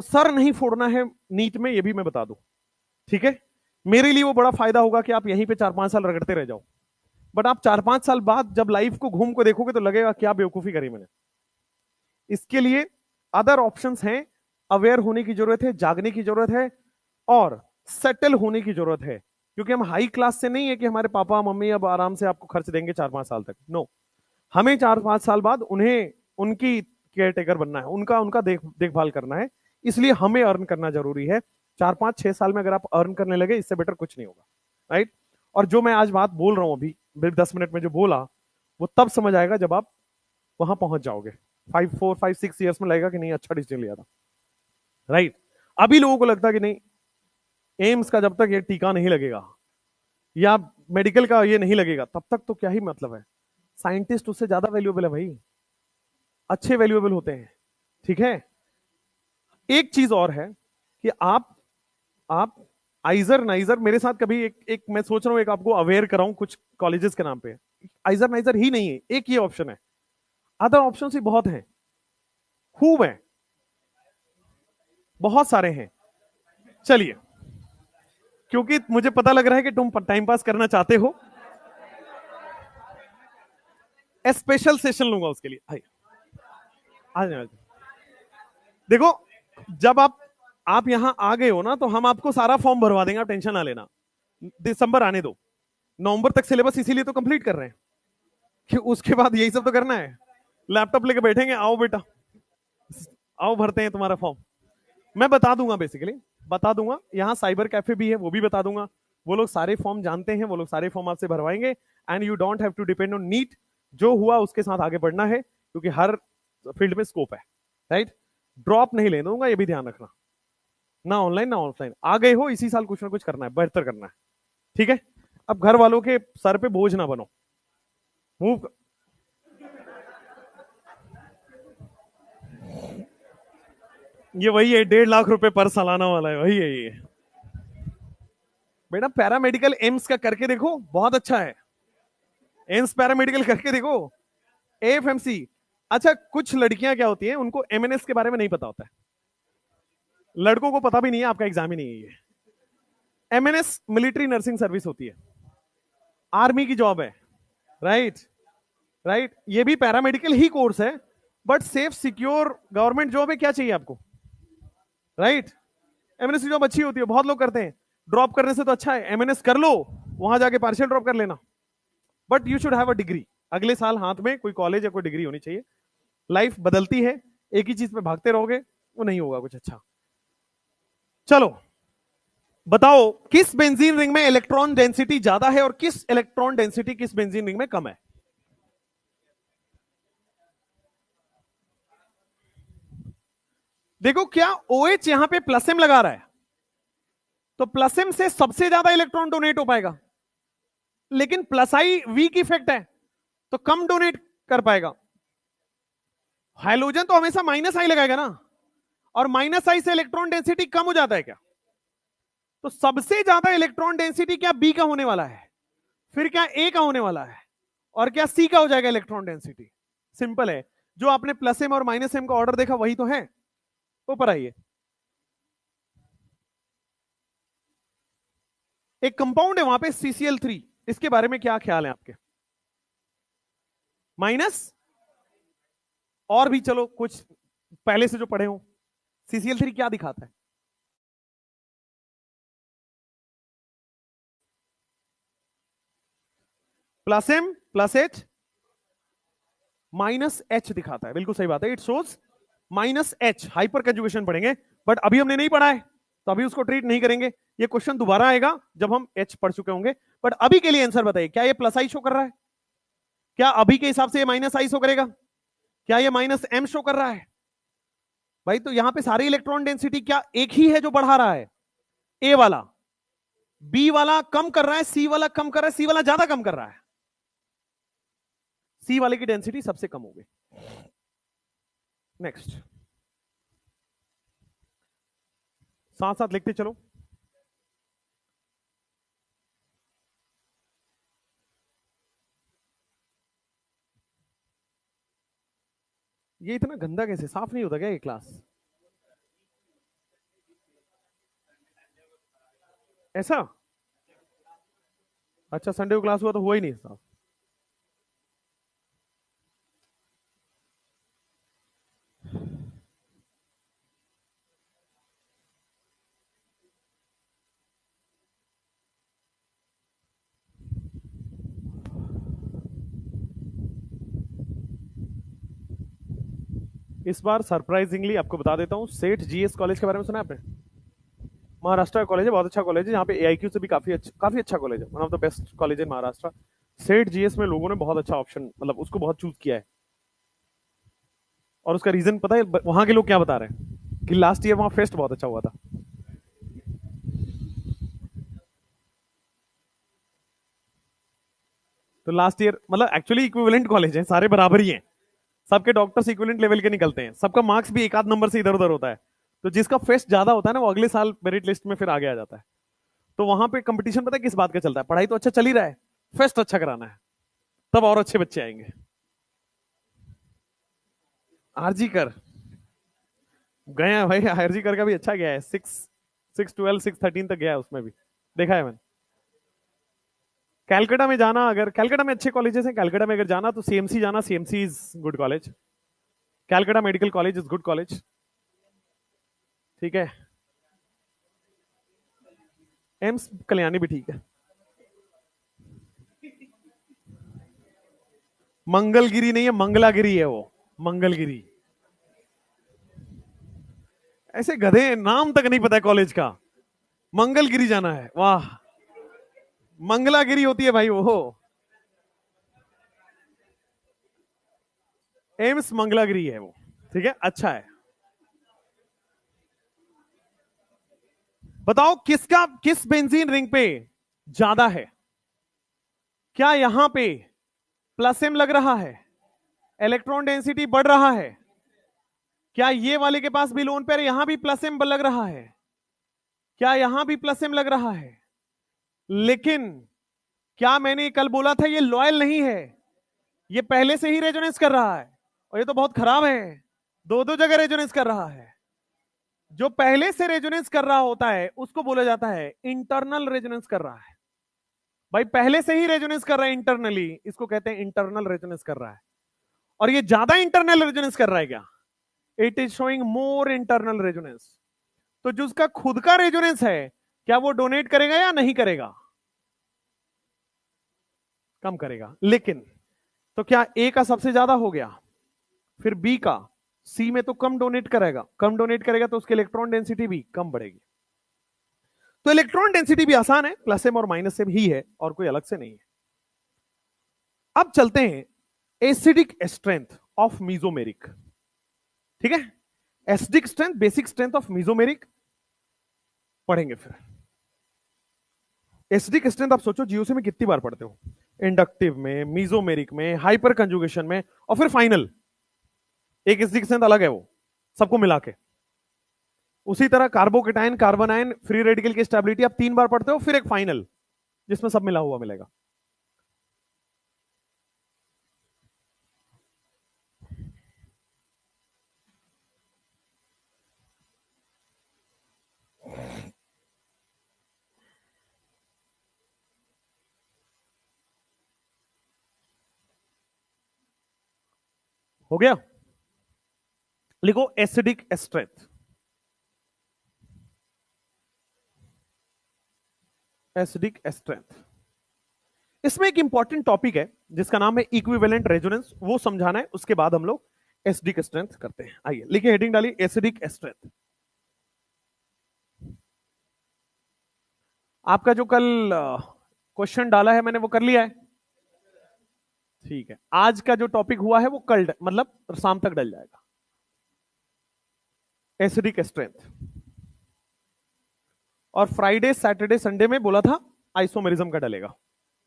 Sir नहीं फोड़ना है नीट में, ये भी मैं बता दूं, ठीक है। मेरे लिए वो बड़ा फायदा होगा कि आप यहीं पे 4-5 साल रगड़ते रह जाओ, बट आप 4-5 साल बाद जब लाइफ को घूम को देखोगे तो लगेगा क्या बेवकूफी करी मैंने। इसके लिए अदर ऑप्शंस हैं। अवेयर होने की जरूरत है, जागने की जरूरत है, और सेटल होने की जरूरत है। क्योंकि हम हाई क्लास से नहीं है कि हमारे पापा मम्मी अब आराम से आपको खर्च देंगे 4-5 साल तक, नो। हमें 4-5 साल बाद उन्हें उनकी केयर टेकर बनना है, उनका उनका देखभाल करना है। इसलिए हमें अर्न करना जरूरी है। 4-5-6 साल में अगर आप अर्न करने लगे, इससे बेटर कुछ नहीं होगा, राइट। और जो मैं आज बात बोल रहा हूं अभी 10 मिनट में जो बोला, वो तब समझ आएगा जब आप वहां पहुंच जाओगे। 4-5-6 ईयर्स में लगेगा कि नहीं, अच्छा डिसीजन लिया था, राइट। अभी लोगों को लगता है कि नहीं, एम्स का जब तक ये टीका नहीं लगेगा या मेडिकल का ये नहीं लगेगा, तब तक तो क्या ही मतलब है। साइंटिस्ट उससे ज्यादा वैल्यूएबल है भाई, अच्छे वैल्यूएबल होते हैं, ठीक है। एक चीज और है कि आप आइजर नाइजर मेरे साथ कभी एक मैं सोच रहा हूं, एक आपको अवेयर कराऊं कुछ कॉलेजेस के नाम पे। आइजर नाइजर ही नहीं है, एक ये ऑप्शन है, अदर ऑप्शन ही बहुत हैं, खूब हैं, बहुत सारे हैं। चलिए, क्योंकि मुझे पता लग रहा है कि तुम टाइम पास करना चाहते हो, स्पेशल सेशन लूंगा उसके लिए। आ जाए। देखो, जब आप यहां आ गए हो ना, तो हम आपको सारा फॉर्म भरवा देंगे, आप टेंशन ना लेना। दिसंबर आने दो, नवंबर तक सिलेबस इसीलिए तो कंप्लीट कर रहे हैं कि उसके बाद यही सब तो करना है। लैपटॉप लेके बैठेंगे, आओ बेटा, आओ भरते हैं तुम्हारा फॉर्म। मैं बता दूंगा, बेसिकली बता दूंगा। यहाँ साइबर कैफे भी है, वो भी बता दूंगा। वो लोग सारे फॉर्म जानते हैं, वो लोग सारे फॉर्म आपसे भरवाएंगे। And you don't have to depend on NEET, जो हुआ उसके साथ आगे बढ़ना है, क्योंकि हर फील्ड में स्कोप है, राइट। ड्रॉप नहीं लेने दूंगा, ये भी ध्यान रखना, ना ऑनलाइन ना ऑफलाइन। आ गए हो, इसी साल कुछ ना कुछ करना है, बेहतर करना है, ठीक है। अब घर वालों के सर पे बोझ ना बनो, मूव। ये वही है, 1.5 लाख रुपए पर सालाना वाला है, वही है ये। बेटा पैरामेडिकल एम्स का करके देखो, बहुत अच्छा है। एम्स पैरामेडिकल करके देखो, एएफएमसी। अच्छा, कुछ लड़कियां क्या होती हैं, उनको एमएनएस के बारे में नहीं पता होता है, लड़कों को पता भी नहीं है, आपका एग्जाम ही नहीं है ये। एमएनएस मिलिट्री नर्सिंग सर्विस होती है, आर्मी की जॉब है, राइट। राइट, ये भी पैरामेडिकल ही कोर्स है, but safe secure government job में क्या चाहिए आपको, राइट? एमएनएस की जॉब अच्छी होती है, बहुत लोग करते हैं। ड्रॉप करने से तो अच्छा है एमएनएस कर लो, वहां जाके पार्शियल ड्रॉप कर लेना, but you should have a degree. अगले साल हाथ में कोई कॉलेज या कोई डिग्री होनी चाहिए। लाइफ बदलती है, एक ही चीज पे भागते रहोगे वो नहीं होगा कुछ अच्छा। चलो बताओ, किस बेंजीन रिंग में इलेक्ट्रॉन डेंसिटी ज्यादा है और किस इलेक्ट्रॉन डेंसिटी किस बेंजीन रिंग में कम है? देखो, क्या OH यहां पे प्लस एम लगा रहा है, तो प्लस एम से सबसे ज्यादा इलेक्ट्रॉन डोनेट हो पाएगा, लेकिन प्लस आई वीक इफेक्ट है तो कम डोनेट कर पाएगा। हाइड्रोजन तो हमेशा माइनस आई लगाएगा ना, और माइनस आई से इलेक्ट्रॉन डेंसिटी कम हो जाता है क्या? तो सबसे ज्यादा इलेक्ट्रॉन डेंसिटी क्या बी का होने वाला है, फिर क्या ए का होने वाला है, और क्या सी का हो जाएगा इलेक्ट्रॉन डेंसिटी? सिंपल है, जो आपने प्लस एम और माइनस एम का ऑर्डर देखा वही तो है। ऊपर आइए, एक कंपाउंड है वहां पे CCl3, इसके बारे में क्या ख्याल है आपके? माइनस, और भी चलो कुछ पहले से जो पढ़े हो, CCl3 क्या दिखाता है? Plus M plus H minus H दिखाता है, बिल्कुल सही बात है, it shows minus H. Hyperconjugation पढ़ेंगे, बट अभी हमने नहीं पढ़ा है तो अभी उसको ट्रीट नहीं करेंगे। ये क्वेश्चन दोबारा आएगा जब हम एच पढ़ चुके होंगे। बट अभी के लिए आंसर बताइए, क्या ये प्लस आई शो कर रहा है? क्या अभी के हिसाब से ये माइनस आई शो करेगा? क्या ये माइनस एम शो कर रहा है? भाई तो यहां पे सारी इलेक्ट्रॉन डेंसिटी क्या एक ही है जो बढ़ा रहा है? ए वाला, बी वाला कम कर रहा है, सी वाला कम कर रहा है, सी वाला ज्यादा कम कर रहा है। सी वाले की डेंसिटी सबसे कम होगी। नेक्स्ट, साथ साथ लिखते चलो। ये इतना गंदा कैसे, साफ नहीं होता क्या ये क्लास? ऐसा? अच्छा, संडे को क्लास हुआ तो हुआ ही नहीं साफ। इस बार सरप्राइजिंगली आपको बता देता हूँ, सेठ जीएस कॉलेज के बारे में सुना है आपने? महाराष्ट्र का कॉलेज है, बहुत अच्छा कॉलेज है, यहाँ पे AIQ से भी काफी अच्छा कॉलेज है, one of the best college in Maharashtra. सेठ जीएस में लोगों ने बहुत अच्छा ऑप्शन, मतलब उसको बहुत चूज किया है। और उसका रीजन पता है वहां के लोग क्या बता रहे हैं? कि लास्ट ईयर वहां फेस्ट बहुत अच्छा हुआ था। तो लास्ट ईयर मतलब एक्चुअली इक्विवेलेंट कॉलेज है, सारे बराबर ही हैं, सबके डॉक्टर्स इक्विवेलेंट लेवल के निकलते हैं, सबका मार्क्स भी एक आध नंबर से इधर उधर होता है। तो जिसका फेस्ट ज्यादा होता है ना, वो अगले साल मेरिट लिस्ट में फिर आगे आ जाता है। तो वहां पे कंपटीशन पता है किस बात का चलता है? पढ़ाई तो अच्छा चल ही रहा है, फेस्ट अच्छा कराना है, तब और अच्छे बच्चे आएंगे। आरजी कर गए हैं भाई, आरजी कर का भी अच्छा गया है, 6 12 6 13 तक गया है, उसमें भी देखा है मैंने। कैलकाटा में जाना, अगर कैलकाटा में अच्छे कॉलेजेस हैं, कैलकाटा में अगर जाना तो CMC जाना, CMC is good college, Calcutta medical college is good college. ठीक है, एम्स कल्याणी भी ठीक है। मंगलगिरी नहीं है, मंगलागिरी है वो, मंगलगिरी। ऐसे गधे, नाम तक नहीं पता है कॉलेज का, मंगलगिरी जाना है, वाह। मंगलागिरी होती है भाई वो, एम्स मंगलागिरी है वो। ठीक है, अच्छा है। बताओ किसका किस बेंजीन रिंग पे ज्यादा है? क्या यहां पे प्लस एम लग रहा है, इलेक्ट्रॉन डेंसिटी बढ़ रहा है? क्या ये वाले के पास भी लोन पेयर, यहां भी प्लस एम लग रहा है? क्या यहां भी प्लस एम लग रहा है? लेकिन क्या मैंने कल बोला था ये लॉयल नहीं है, ये पहले से ही रेजोनेंस कर रहा है, और ये तो बहुत खराब है, दो दो जगह रेजोनेंस कर रहा है। जो पहले से रेजोनेंस कर रहा होता है उसको बोला जाता है इंटरनल रेजोनेंस कर रहा है। भाई पहले से ही रेजोनेंस कर रहा है इंटरनली, इसको कहते हैं इंटरनल रेजोनेंस कर रहा है। और ये ज्यादा इंटरनल रेजोनेंस कर रहा है क्या? It is showing more internal resonance. तो जो उसका खुद का रेजोनेंस है, क्या वो डोनेट करेगा या नहीं करेगा? कम करेगा। लेकिन तो क्या ए का सबसे ज्यादा हो गया, फिर बी का, सी में तो कम डोनेट करेगा, कम डोनेट करेगा तो उसकी इलेक्ट्रॉन डेंसिटी भी कम बढ़ेगी। तो इलेक्ट्रॉन डेंसिटी भी आसान है, प्लस एम और माइनस एम ही है, और कोई अलग से नहीं है। अब चलते हैं एसिडिक स्ट्रेंथ ऑफ मीजोमेरिक। ठीक है, acidic strength, basic strength of mesomeric पढ़ेंगे फिर। एसिडिक स्ट्रेंथ आप सोचो जीओसी में कितनी बार पढ़ते हो, इंडक्टिव में, मीजोमेरिक में, हाइपर कंजुगेशन में, और फिर फाइनल एक एसिडिक स्ट्रेंथ अलग है वो, सबको मिला के। उसी तरह carbocation, carbon ion, free radical की स्टेबिलिटी आप 3 बार पढ़ते हो, फिर एक फाइनल जिसमें सब मिला हुआ मिलेगा। हो गया? लिखो एसिडिक स्ट्रेंथ। एसिडिक स्ट्रेंथ, इसमें एक इंपॉर्टेंट टॉपिक है जिसका नाम है इक्विवेलेंट रेजोनेंस, वो समझाना है, उसके बाद हम लोग एसिडिक स्ट्रेंथ करते हैं। आइए लिखिए, हेडिंग डालिए एसिडिक स्ट्रेंथ। आपका जो कल क्वेश्चन डाला है मैंने, वो कर लिया है? ठीक है, आज का जो टॉपिक हुआ है वो कल मतलब शाम तक डल जाएगा। एसिडिक स्ट्रेंथ, और फ्राइडे सैटरडे संडे में बोला था आइसोमेरिज्म का डलेगा।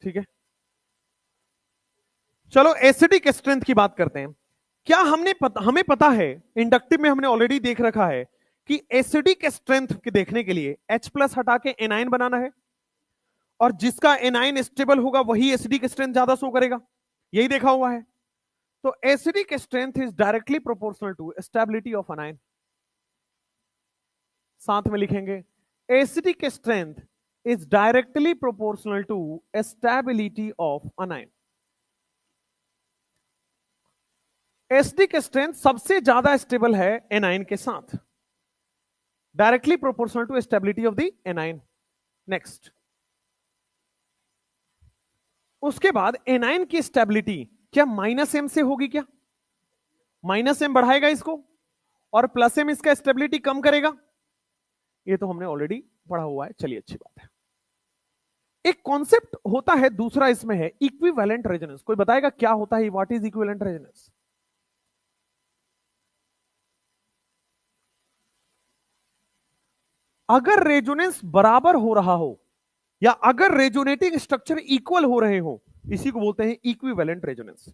ठीक है, चलो एसिडिक स्ट्रेंथ की बात करते हैं। क्या हमें पता है, इंडक्टिव में हमने ऑलरेडी देख रखा है कि एसिडिक स्ट्रेंथ के देखने के लिए H प्लस हटा के एनाइन बनाना है, और जिसका एनाइन स्टेबल होगा वही एसिडिक स्ट्रेंथ ज्यादा शो करेगा, यही देखा हुआ है। तो acidic strength is directly proportional to stability of anion. साथ में लिखेंगे acidic strength is directly proportional to stability of anion. Acidic strength सबसे ज्यादा स्टेबल है एनाइन के साथ, directly proportional to stability of the anion. Next, उसके बाद एनाइन की स्टेबिलिटी क्या माइनस एम से होगी? क्या माइनस एम बढ़ाएगा इसको, और प्लस एम इसका स्टेबिलिटी कम करेगा? ये तो हमने ऑलरेडी पढ़ा हुआ है। चलिए, अच्छी बात है। एक कॉन्सेप्ट होता है दूसरा इसमें है इक्विवेलेंट रेजोनेंस। कोई बताएगा क्या होता है, व्हाट इज इक्विवेलेंट रेजोनेंस? अगर रेजोनेंस बराबर हो रहा हो, या अगर रेजोनेटिंग स्ट्रक्चर इक्वल हो रहे हो, इसी को बोलते हैं इक्विवेलेंट रेजोनेंस।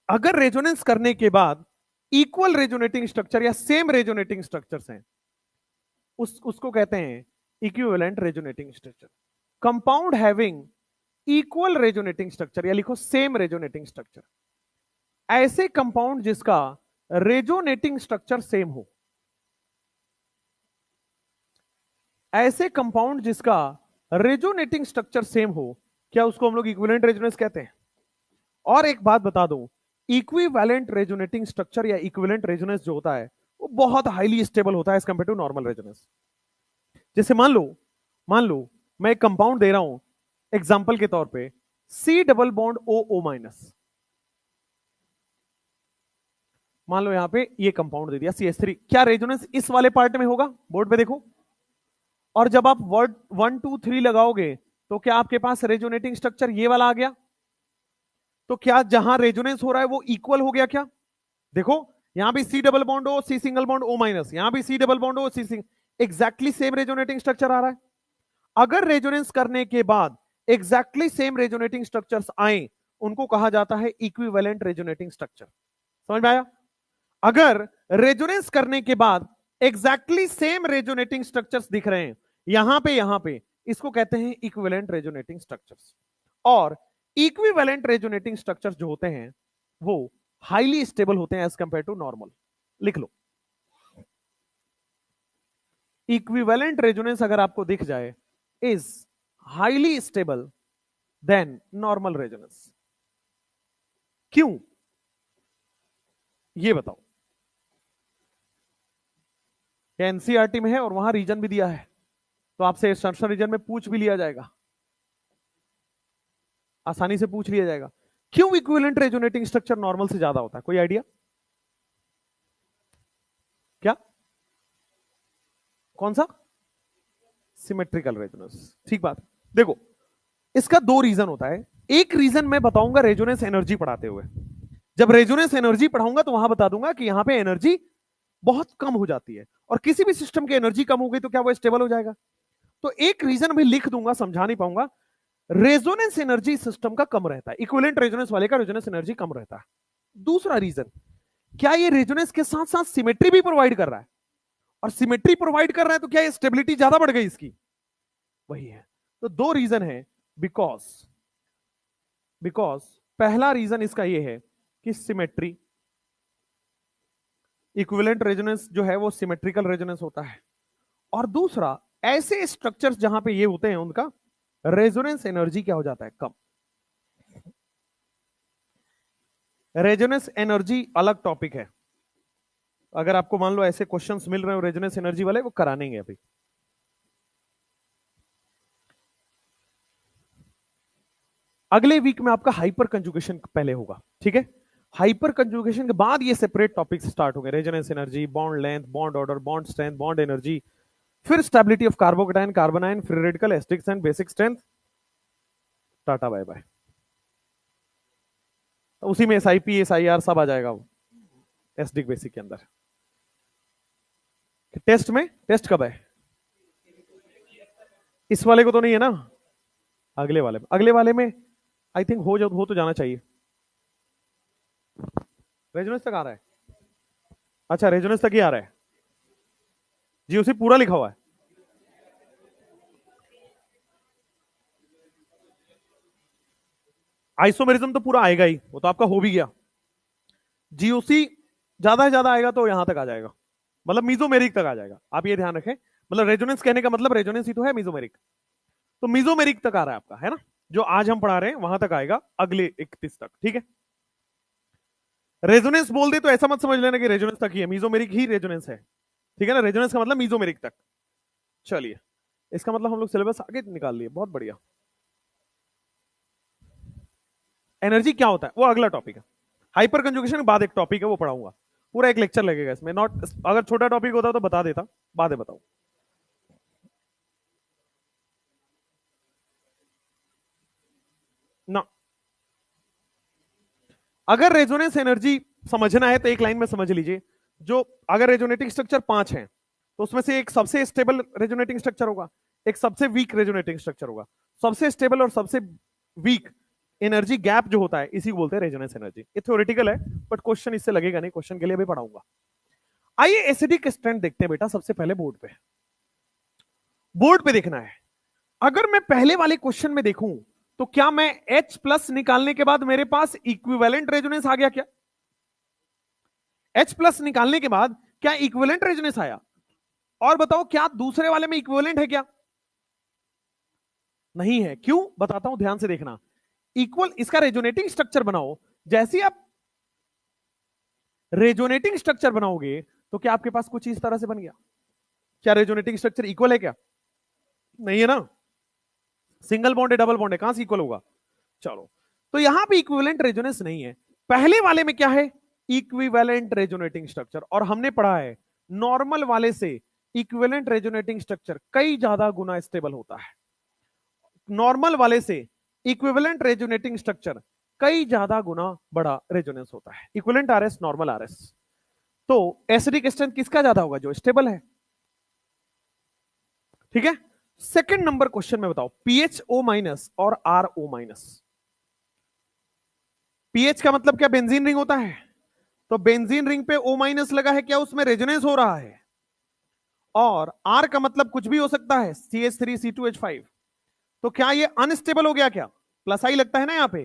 अगर रेजोनेंस करने के बाद इक्वल रेजोनेटिंग स्ट्रक्चर या सेम रेजोनेटिंग स्ट्रक्चर्स हैं, उसको कहते हैं equivalent resonating structure. Compound having equal resonating structure, या लिखो सेम रेजोनेटिंग स्ट्रक्चर, ऐसे कंपाउंड जिसका रेजोनेटिंग स्ट्रक्चर सेम हो, ऐसे कंपाउंड जिसका रेजोनेटिंग स्ट्रक्चर सेम हो, क्या उसको हम लोग इक्विवेलेंट रेजोनेंस कहते हैं? और एक बात बता दूं, इक्विवेलेंट रेजोनेटिंग स्ट्रक्चर या इक्विवेलेंट रेजोनेंस जो होता है वो बहुत हाईली स्टेबल होता है as compared to normal resonance. जैसे मान लो मैं एक कंपाउंड दे रहा हूं एग्जांपल के तौर पे, C double bond O minus. मान लो यहां पे ये कंपाउंड दे दिया CH3, क्या रेजोनेंस इस वाले पार्ट में होगा? बोर्ड पे देखो। और जब आप वर्ड 1 2 3 लगाओगे तो क्या आपके पास रेजोनेटिंग स्ट्रक्चर ये वाला आ गया? तो क्या जहां रेजोनेंस हो रहा है वो इक्वल हो गया क्या? देखो, यहां भी C double bond O, C single bond O minus, यहां भी C double bond O, C single, exactly same resonating structure आ रहा है। अगर रेजोनेंस करने के बाद एग्जैक्टली सेम रेजोनेटिंग स्ट्रक्चर्स आए, उनको कहा जाता है इक्विवेलेंट रेजोनेटिंग स्ट्रक्चर। समझ में आया? अगर रेजोनेंस करने के बाद एग्जैक्टली सेम रेजोनेटिंग स्ट्रक्चर्स दिख रहे हैं यहां पे, इसको कहते हैं इक्विवेलेंट रेजोनेटिंग स्ट्रक्चर्स। और इक्विवेलेंट रेजोनेटिंग स्ट्रक्चर्स जो होते हैं वो हाईली स्टेबल होते हैं एज कंपेयर टू नॉर्मल। लिख लो, इक्विवेलेंट रेजोनेंस अगर आपको दिख जाए is highly stable then normal resonance. क्यों? ये बताओ, क्या एनसीईआरटी में है और वहां रीजन भी दिया है, तो आपसे सर्च रीजन में पूछ भी लिया जाएगा, आसानी से पूछ लिया जाएगा। क्यों इक्विवेलेंट रेजोनेटिंग स्ट्रक्चर नॉर्मल से ज्यादा होता है, कोई आइडिया? क्या, कौन सा? सिमेट्रिकल रेजोनेंस, ठीक बात। देखो, इसका दो रीजन होता है। एक रीजन मैं बताऊंगा रेजोनेंस एनर्जी पढ़ाते हुए, जब रेजोनेंस एनर्जी पढ़ाऊंगा तो वहां बता दूंगा कि यहां पे एनर्जी बहुत कम हो जाती है, और किसी भी सिस्टम की एनर्जी कम हो गई तो क्या वो स्टेबल हो जाएगा? तो एक रीजन भी लिख दूंगा, समझा नहीं पाऊंगा। रेजोनेंस एनर्जी सिस्टम का कम रहता है, इक्विवेलेंट रेजोनेंस वाले का रेजोनेंस एनर्जी कम रहता है। दूसरा रीजन, क्या ये रेजोनेंस के साथ साथ सिमेट्री भी प्रोवाइड कर रहा है, और सिमेट्री प्रोवाइड कर रहा है तो क्या ये स्टेबिलिटी ज्यादा बढ़ गई इसकी? वही है। तो दो रीजन है, बिकॉज बिकॉज पहला रीजन इसका ये है कि सिमेट्री, इक्विवेलेंट रेजोनेंस जो है वो सिमेट्रिकल रेजोनेंस होता है, और दूसरा ऐसे स्ट्रक्चर्स जहां पे ये होते हैं उनका रेजोनेंस एनर्जी क्या हो जाता है, कम। रेजोनेंस एनर्जी अलग टॉपिक है, अगर आपको मान लो ऐसे क्वेश्चंस मिल रहे हो रेजोनेंस एनर्जी वाले, वो करानेंगे अभी। अगले वीक में आपका हाइपर कंजुगेशन पहले होगा, ठीक है? हाइपर कंजुगेशन के बाद ये सेपरेट टॉपिक स्टार्ट होंगे, resonance energy, bond length, bond order, bond strength, bond energy, फिर stability of carbocation, carbanion, free radical, acidic strength, basic strength. Tata bye bye. तो उसी में SIP SIR सब आ जाएगा, वो एसिडिक बेसिक के अंदर। टेस्ट में, टेस्ट कब है? इस वाले को तो नहीं है ना, अगले वाले में, अगले वाले में आई थिंक हो तो जाना चाहिए। रेजोनेंस तक आ रहा है? अच्छा, रेजोनेंस तक ही आ रहा है जी, उसे पूरा लिखा हुआ है। आइसोमेरिज्म तो पूरा आएगा ही, वो तो आपका हो भी गया। GOC ज्यादा से ज्यादा आएगा तो यहां तक आ जाएगा, मतलब मीजोमेरिक तक आ जाएगा, आप ये ध्यान रखें। मतलब रेजोनेंस कहने का मतलब रेजोनेंस ही तो है मीजोमेरिक, तो मीजोमेरिक तक आ रहा है आपका, है ना? जो आज हम पढ़ा रहे हैं वहां तक आएगा, अगले 31 तक, ठीक है? रेजोनेंस बोल दे तो ऐसा मत समझ लेना कि रेजोनेंस तक ही है, मीजोमेरिक ही रेजोनेंस है, ठीक है ना? रेजोनेंस का मतलब मीजोमेरिक तक। चलिए, इसका मतलब हम लोग सिलेबस आगे निकाल लिए, बहुत बढ़िया। एनर्जी क्या होता है वो अगला टॉपिक है, हाइपर कंजुगेशन के बाद एक टॉपिक है वो पढ़ाऊंगा, पूरा एक लेक्चर लगेगा इसमें। नॉट, अगर छोटा टॉपिक होता तो बता देता, बाद में बताऊं ना। अगर रेजोनेंस एनर्जी समझना है तो एक लाइन में समझ लीजिए, जो अगर रेजोनेटिंग स्ट्रक्चर 5 हैं तो उसमें से एक सबसे स्टेबल रेजोनेटिंग स्ट्रक्चर होगा, एक सबसे वीक रेजोनेटिंग स्ट्रक्चर होगा। सबसे स्टेबल और सबसे वीक एनर्जी गैप जो होता है इसी को बोलते हैं रेजोनेंस एनर्जी। ये थ्योरेटिकल है, बट क्वेश्चन इससे लगेगा नहीं, क्वेश्चन के लिए भी पढ़ाऊंगा। आइए एसिडिक स्ट्रेंथ देखते हैं बेटा, सबसे पहले बोर्ड पे, बोर्ड पे देखना है। अगर मैं पहले वाले क्वेश्चन में देखूं तो क्या मैं H प्लस निकालने के बाद मेरे पास इक्विवेलेंट रेजोनेंस आ गया क्या? H प्लस निकालने के बाद क्या इक्विवेलेंट रेजोनेंस आया? और बताओ क्या दूसरे वाले में इक्विवेलेंट है क्या? नहीं है। क्यों, बताता हूं, ध्यान से देखना। इक्वल, इसका रेजोनेटिंग स्ट्रक्चर बनाओ, जैसे आप रेजोनेटिंग स्ट्रक्चर बनाओगे तो क्या आपके पास कुछ इस तरह से बन गया? क्या रेजोनेटिंग स्ट्रक्चर इक्वल है क्या? नहीं है ना, सिंगल बॉन्ड है, डबल बॉन्ड है, कहां से इक्वल होगा? चलो, तो यहां पे इक्विवेलेंट रेजोनेंस नहीं है। पहले वाले में क्या है? Equivalent resonating structure. और हमने पढ़ा है नॉर्मल वाले से इक्विवेलेंट रेजोनेटिंग स्ट्रक्चर कई ज्यादा गुना स्टेबल होता है, नॉर्मल वाले से इक्विवेलेंट रेजोनेटिंग स्ट्रक्चर कई ज्यादा गुना बड़ा रेजोनेंस होता है, इक्विवेलेंट RS नॉर्मल RS। तो एसिडिक स्ट्रेंथ किसका ज्यादा होगा? जो स्टेबल है, ठीक है? सेकंड नंबर क्वेश्चन में बताओ, PHO माइनस और RO माइनस। पीएच का मतलब क्या बेंजीन रिंग होता है, तो बेंजीन रिंग पे O माइनस लगा है, क्या उसमें रेजोनेंस हो रहा है? और R का मतलब कुछ भी हो सकता है, CH3 C2H5। तो क्या ये अनस्टेबल हो गया क्या? प्लस आई लगता है ना, यहां पे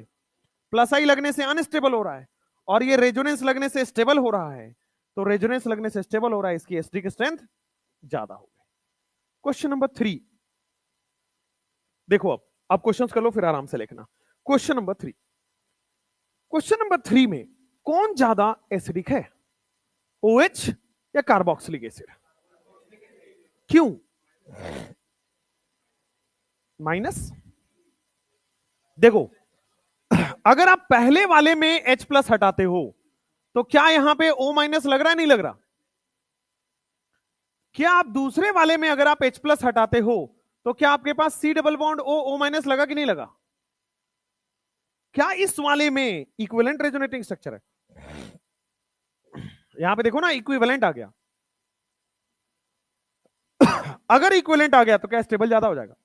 प्लस आई लगने से अनस्टेबल हो रहा है, और ये रेजोनेंस लगने से स्टेबल हो रहा है। तो रेजोनेंस लगने से स्टेबल हो रहा है, इसकी एसिडिक स्ट्रेंथ ज्यादा हो गई। क्वेश्चन नंबर 3 देखो, अब क्वेश्चन कर लो फिर आराम से लिखना। क्वेश्चन नंबर 3 में कौन ज्यादा एसिडिक है? OH या कार्बोक्सिलिक एसिड? क्यों? माइनस। देखो, अगर आप पहले वाले में H प्लस हटाते हो तो क्या यहां पे O माइनस लग रहा है, नहीं लग रहा? क्या आप दूसरे वाले में अगर आप H प्लस हटाते हो तो क्या आपके पास C double bond O minus लगा कि नहीं लगा? क्या इस वाले में इक्विवेलेंट रेजोनेटिंग स्ट्रक्चर है? यहां पे देखो ना, इक्विवेलेंट आ गया। अगर इक्विवेलेंट आ गया तो क्या स्टेबल ज्यादा हो जाएगा?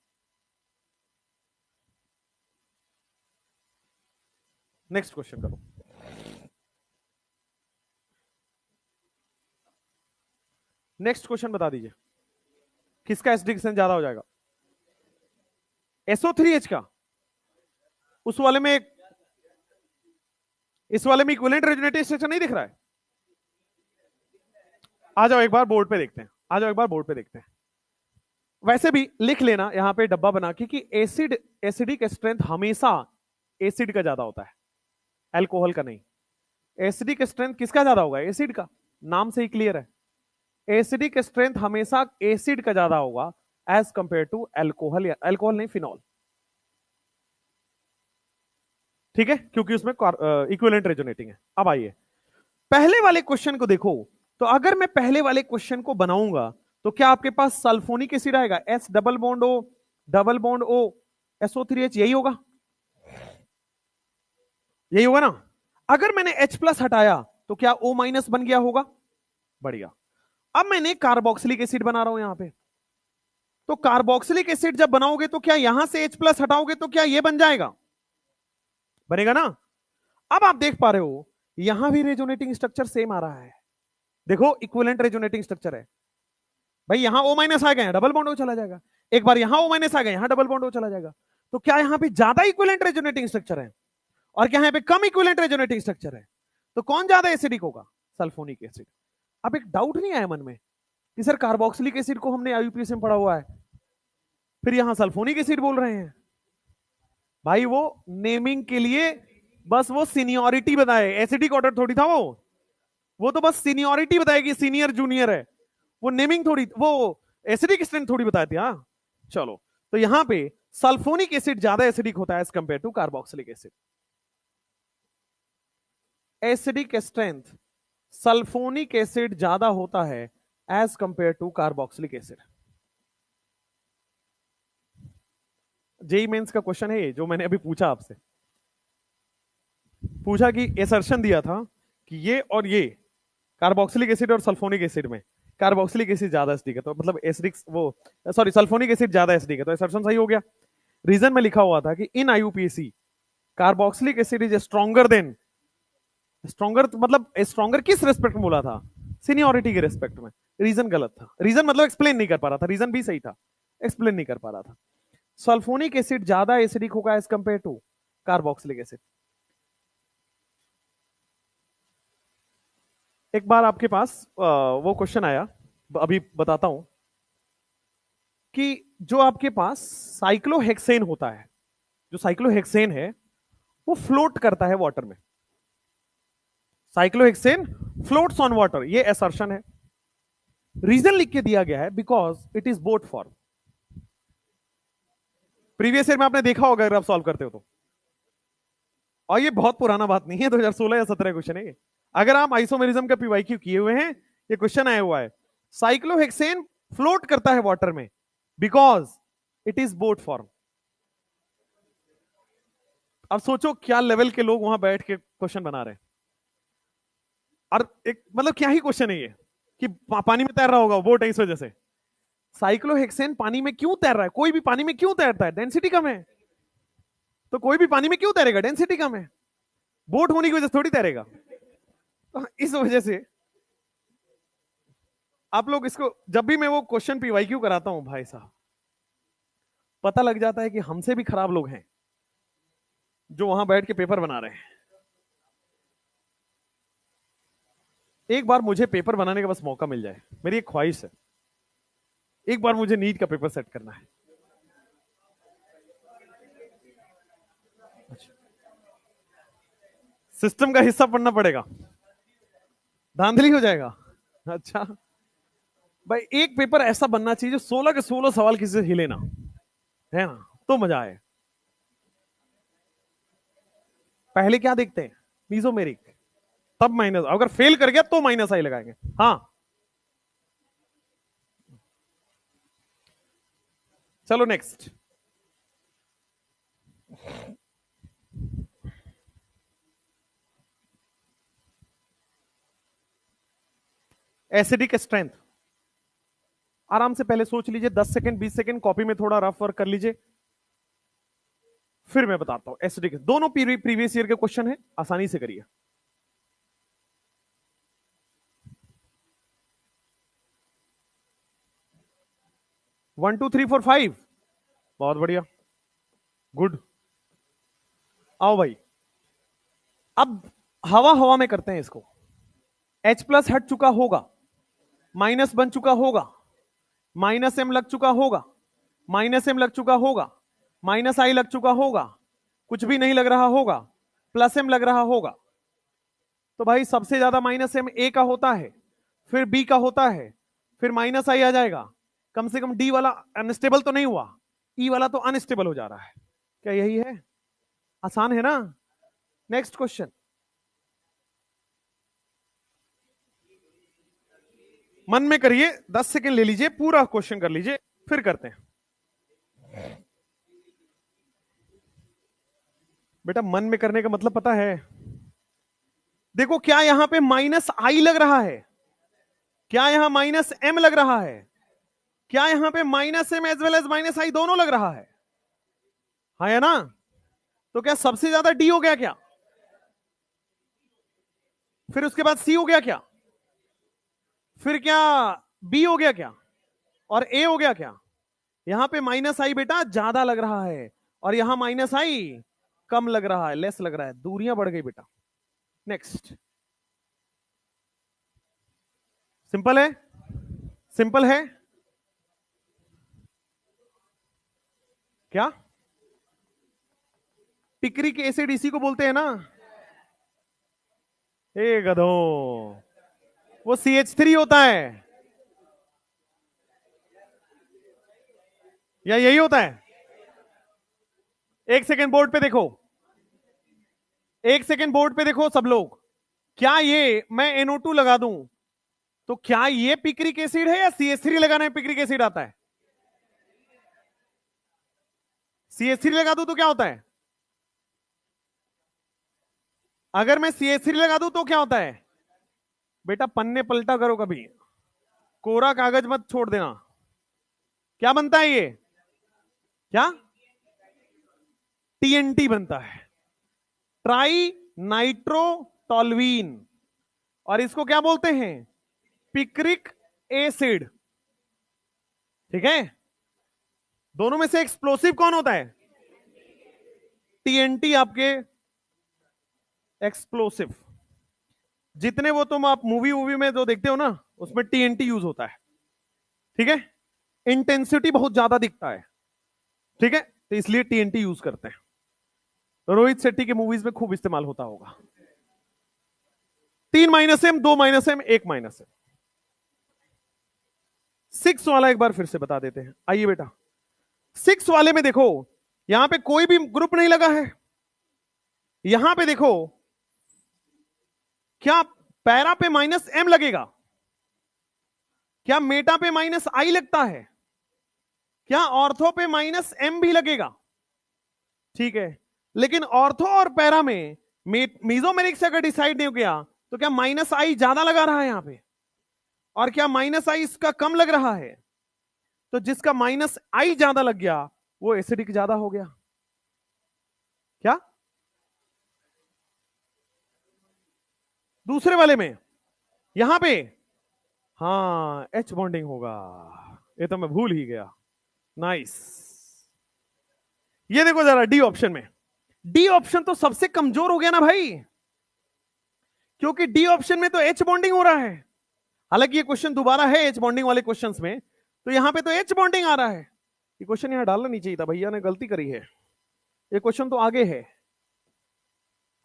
नेक्स्ट क्वेश्चन करो। नेक्स्ट क्वेश्चन बता दीजिए, किसका एसिडिक स्ट्रेंथ ज्यादा हो जाएगा? SO3H का? उस वाले में, इस वाले में इक्विवेलेंट रेजोनेटिंग स्ट्रक्चर नहीं दिख रहा है? आ जाओ एक बार बोर्ड पे देखते हैं, आ जाओ एक बार बोर्ड पे देखते हैं। वैसे भी लिख लेना यहां पे डब्बा बना के कि एसिड, एसिडिक स्ट्रेंथ हमेशा एसिड का ज्यादा होता है, अल्कोहल का नहीं। एसिडिक स्ट्रेंथ किसका ज्यादा होगा? एसिड का, नाम से ही क्लियर है। एसिडिक स्ट्रेंथ हमेशा एसिड का ज्यादा होगा एज कंपेयर टू अल्कोहल, या अल्कोहल नहीं, फिनॉल। ठीक है, क्योंकि उसमें इक्विवेलेंट रेजोनेटिंग है। अब आइए पहले वाले क्वेश्चन को देखो। तो अगर मैं पहले वाले क्वेश्चन को बनाऊंगा तो क्या आपके पास सल्फोनिक एसिड आएगा? S double bond O double bond O SO3H, यही होगा, यही होगा ना? अगर मैंने H प्लस हटाया तो क्या O माइनस बन गया होगा? बढ़िया। अब मैंने कार्बोक्सिलिक एसिड बना रहा हूं यहां पे, तो कार्बोक्सिलिक एसिड जब बनाओगे तो क्या यहां से H प्लस हटाओगे तो क्या ये बन जाएगा? बनेगा ना? अब आप देख पा रहे हो यहां भी रेजोनेटिंग स्ट्रक्चर सेम आ रहा है। देखो, इक्विवेलेंट रेजोनेटिंग स्ट्रक्चर है भाई। यहां O माइनस आ गए, डबल बॉन्ड O चला जाएगा। एक बार यहां O माइनस आ गए, यहां डबल बॉन्ड O चला जाएगा। तो क्या यहां पे ज्यादा इक्विवेलेंट रेजोनेटिंग स्ट्रक्चर है और क्या यहां पे कम इक्विवेलेंट रेजोनेटिंग स्ट्रक्चर है? तो कौन ज्यादा एसिडिक होगा? Sulphonic acid. अब एक डाउट नहीं आया मन में कि सर कार्बोक्सिलिक एसिड को हमने आईयूपीएस में पढ़ा हुआ है, फिर यहां सल्फोनिक एसिड बोल रहे हैं? भाई वो नेमिंग के लिए बस वो सीनियरिटी बताए, एसिडिक ऑर्डर थोड़ी था वो तो बस सीनियरिटी बताएगी, सीनियर जूनियर है वो, नेमिंग थोड़ी, वो एसिडिक स्ट्रेंथ थोड़ी बताती है। हाँ चलो, तो यहां पे सल्फोनिक एसिड ज्यादा एसिडिक होता है as compared to carboxylic acid. Acidic strength sulphonic acid ज्यादा होता है as compared to carboxylic acid. JEE mains का क्वेश्चन है ये, जो मैंने अभी पूछा आपसे। पूछा कि एसर्शन दिया था कि ये और ये कार्बोक्सिलिक एसिड और सल्फोनिक एसिड में कार्बोक्सिलिक एसिड ज्यादा एसिडिक है, तो मतलब एसिडिक वो, सॉरी, सल्फोनिक एसिड ज्यादा एसिडिक है, तो एसर्शन सही हो गया। रीजन में लिखा हुआ था कि in IUPAC carboxylic acid is stronger than, stronger मतलब स्ट्रॉन्गर किस रेस्पेक्ट में बोला था? सीनियरिटी के रेस्पेक्ट में। रीजन गलत था, रीजन मतलब एक्सप्लेन नहीं कर पा रहा था, रीजन भी सही था, एक्सप्लेन नहीं कर पा रहा था। सल्फोनिक एसिड ज्यादा एसिडिक होगा as compared to carboxylic acid. एक बार आपके पास वो क्वेश्चन आया, अभी बताता हूं, कि जो आपके पास साइक्लोहेक्सेन होता है, जो साइक्लोहेक्सेन है वो फ्लोट करता है वाटर में। साइक्लोहेक्सेन फ्लोट्स ऑन वाटर, ये असर्शन है। रीजन लिख के दिया गया है because it is boat form. Previous year में आपने देखा होगा अगर आप सॉल्व करते हो तो, और ये बहुत पुराना बात नहीं है, 2016 या 17 क्वेश्चन है ये। अगर आप आइसोमेरिज्म का पीवाईक्यू किए हुए हैं, ये क्वेश्चन आया हुआ है, साइक्लोहेक्सेन फ्लोट करता है वाटर में because it is boat form. अब सोचो क्या लेवल के लोग वहां बैठ के क्वेश्चन बना रहे हैं, और एक मतलब क्या ही क्वेश्चन है ये कि पानी में तैर रहा होगा बोट है इस वजह से। साइक्लोहेक्सेन पानी में क्यों तैर रहा है? कोई भी पानी में क्यों तैरता है? डेंसिटी कम है, तो कोई भी पानी में क्यों तैरेगा? डेंसिटी कम है, बोट होने की वजह से थोड़ी तैरेगा। तो इस वजह से आप लोग इसको, जब भी मैं वो क्वेश्चन पीवाईक्यू कराता हूं भाई साहब, पता लग जाता है कि हमसे भी खराब लोग हैं जो वहां बैठ के पेपर बना रहे हैं। एक बार मुझे पेपर बनाने का बस मौका मिल जाए, मेरी एक ख्वाहिश है, एक बार मुझे नीट का पेपर सेट करना है। सिस्टम का हिस्सा पढ़ना पड़ेगा, धांधली हो जाएगा। अच्छा भाई, एक पेपर ऐसा बनना चाहिए जो 16 के 16 सवाल किसी से हिले ना, है ना, तो मजा आए। पहले क्या देखते हैं, मीजोमेरिक, तब माइनस, अगर फेल कर गया तो माइनस आई लगाएंगे। हाँ चलो नेक्स्ट। एसिडिक स्ट्रेंथ, आराम से पहले सोच लीजिए, 10 सेकंड 20 सेकंड कॉपी में थोड़ा रफ वर्क कर लीजिए, फिर मैं बताता हूं। एसिडिक दोनों प्रीवियस ईयर के क्वेश्चन है, आसानी से करिए। One two three four five, बहुत बढ़िया, गुड। आओ भाई, अब हवा हवा में करते हैं इसको। H प्लस हट चुका होगा, माइनस बन चुका होगा, माइनस एम लग चुका होगा, माइनस एम लग चुका होगा, माइनस आई लग चुका होगा, कुछ भी नहीं लग रहा होगा, प्लस एम लग रहा होगा। तो भाई सबसे ज्यादा माइनस एम ए का होता है, फिर बी का होता है, फिर माइनस आई आ जाएगा। कम से कम डी वाला अनस्टेबल तो नहीं हुआ, ई वाला तो अनस्टेबल हो जा रहा है। क्या यही है? आसान है ना? नेक्स्ट क्वेश्चन, मन में करिए, 10 सेकंड ले लीजिए, पूरा क्वेश्चन कर लीजिए, फिर करते हैं। बेटा मन में करने का मतलब पता है? देखो, क्या यहां पे माइनस आई लग रहा है? क्या यहां माइनस एम लग रहा है? क्या यहां पे minus M as well as minus I दोनों लग रहा है? हाँ है ना? तो क्या सबसे ज्यादा डी हो गया क्या? फिर उसके बाद सी हो गया क्या? फिर क्या बी हो गया क्या? और ए हो गया क्या? यहां पे माइनस आई बेटा ज्यादा लग रहा है, और यहां माइनस आई कम लग रहा है, लेस लग रहा है, दूरियां बढ़ गई बेटा। नेक्स्ट, सिंपल है, सिंपल है। क्या पिक्रिक एसिड इसी को बोलते हैं ना? ए गधो, वो CH3 होता है, या यही होता है? एक सेकेंड बोर्ड पे देखो, एक सेकेंड बोर्ड पे देखो सब लोग। क्या ये मैं NO2 लगा दूं तो क्या ये पिक्रिक एसिड है, या CH3 लगाने में पिक्रिक एसिड आता है? CH3 लगा दूं तो क्या होता है? अगर मैं CH3 लगा दूं तो क्या होता है? बेटा पन्ने पलटा करो कभी, कोरा कागज मत छोड़ देना। क्या बनता है ये? क्या? TNT बनता है, ट्राई नाइट्रोटोल्यूइन, और इसको क्या बोलते हैं? Picric acid. ठीक है, दोनों में से एक्सप्लोसिव कौन होता है? TNT आपके एक्सप्लोसिव। जितने वो तुम आप मूवी वूवी में जो देखते हो ना, उसमें TNT यूज होता है। ठीक है, इंटेंसिटी बहुत ज्यादा दिखता है, ठीक है, तो इसलिए TNT यूज करते हैं। रोहित शेट्टी के मूवीज में खूब इस्तेमाल होता होगा। 3 minus M, 2 minus M, 1 minus M. 6 वाला एक बार फिर से बता देते हैं, आइए बेटा। 6 वाले में देखो, यहां पे कोई भी ग्रुप नहीं लगा है। यहां पे देखो, क्या पैरा पे माइनस एम लगेगा? क्या मेटा पे माइनस आई लगता है? क्या ऑर्थो पे माइनस एम भी लगेगा? ठीक है, लेकिन ऑर्थो और पैरा में मीजोमेरिक से अगर डिसाइड नहीं हो गया, तो क्या माइनस आई ज्यादा लगा रहा है यहां पे, और क्या माइनस आई इसका कम लग रहा है? तो जिसका माइनस आई ज्यादा लग गया वो एसिडिक ज्यादा हो गया। क्या दूसरे वाले में, यहां पे, हाँ एच बॉन्डिंग होगा, ये तो मैं भूल ही गया। नाइस, ये देखो जरा डी ऑप्शन में, डी ऑप्शन तो सबसे कमजोर हो गया ना भाई, क्योंकि डी ऑप्शन में तो एच बॉन्डिंग हो रहा है। हालांकि ये क्वेश्चन दोबारा है एच बॉन्डिंग वाले क्वेश्चंस में, तो यहां पे तो एच बॉन्डिंग आ रहा है। ये क्वेश्चन यहां डालना नहीं चाहिए था, भैया ने गलती करी है, ये क्वेश्चन तो आगे है,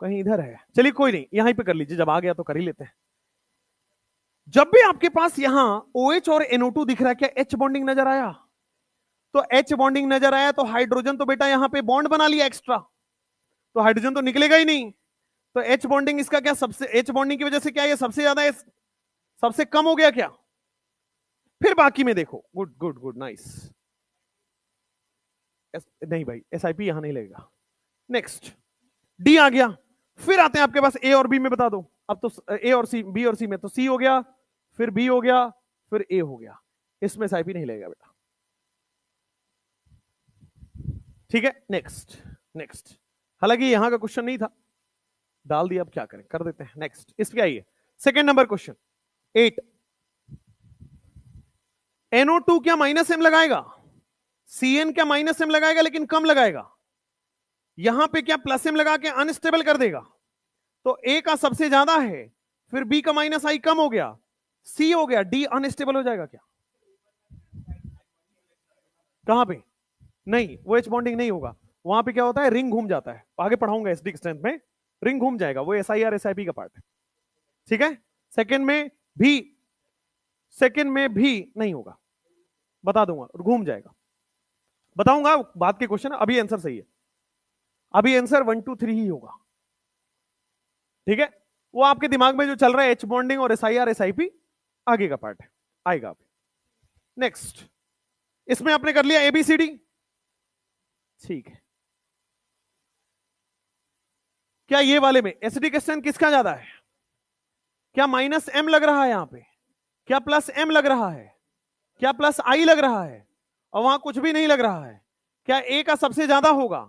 कहीं इधर है। चलिए कोई नहीं, यहीं पे कर लीजिए, जब आ गया तो कर ही लेते हैं। जब भी आपके पास यहां OH और NO2 दिख रहा है, क्या H बॉन्डिंग नजर आया? तो H बॉन्डिंग नजर आया तो हाइड्रोजन तो बेटा यहां पे बॉन्ड बना लिया एक्स्ट्रा, तो हाइड्रोजन तो निकलेगा ही नहीं। तो H बॉन्डिंग इसका क्या, सबसे H बॉन्डिंग की वजह से क्या ये सबसे ज्यादा है, सबसे कम हो गया क्या? फिर बाकी में देखो, गुड गुड गुड नाइस। नहीं भाई SIP यहां नहीं लगेगा। नेक्स्ट D आ गया। फिर आते हैं आपके पास A और B में, बता दो। अब तो A और C, B और C में तो C हो गया, फिर B हो गया, फिर A हो गया। इसमें SIP नहीं लगेगा बेटा, ठीक है। नेक्स्ट नेक्स्ट, हालांकि यहां का क्वेश्चन नहीं था, डाल दिया, अब क्या करें, कर देते हैं। नेक्स्ट इस पे आइए, सेकेंड नंबर क्वेश्चन 8। NO2 क्या -M लगाएगा? CN क्या -M लगाएगा लेकिन कम लगाएगा? यहां पे क्या +M लगा के अनस्टेबल कर देगा? तो A का सबसे ज्यादा है, फिर B का -I कम हो गया, C हो गया, D अनस्टेबल हो जाएगा क्या? कहां पे? नहीं, वो H बॉन्डिंग नहीं होगा। वहां पे क्या होता है, रिंग घूम जाता है, आगे पढ़ाऊंगा एसिडिक स्ट्रेंथ में, रिंग घूम जाएगा, वो SIR SIP का पार्ट है, ठीक है। सेकंड में भी, सेकंड में भी नहीं होगा, बता दूंगा, घूम जाएगा, बताऊंगा बाद के क्वेश्चन। अभी आंसर सही है, अभी आंसर 1 2 3 ही होगा, ठीक है। वो आपके दिमाग में जो चल रहा है H बॉन्डिंग और SIR SIP आगे का पार्ट है, आएगा अभी। नेक्स्ट, इसमें आपने कर लिया ABCD, ठीक है। क्या ये वाले में एसिडिक स्ट्रेंथ किसका ज्यादा है? क्या -M लग रहा है यहां पे? क्या +M लग रहा है? क्या +I लग रहा है? और वहां कुछ भी नहीं लग रहा है। क्या A का सबसे ज्यादा होगा,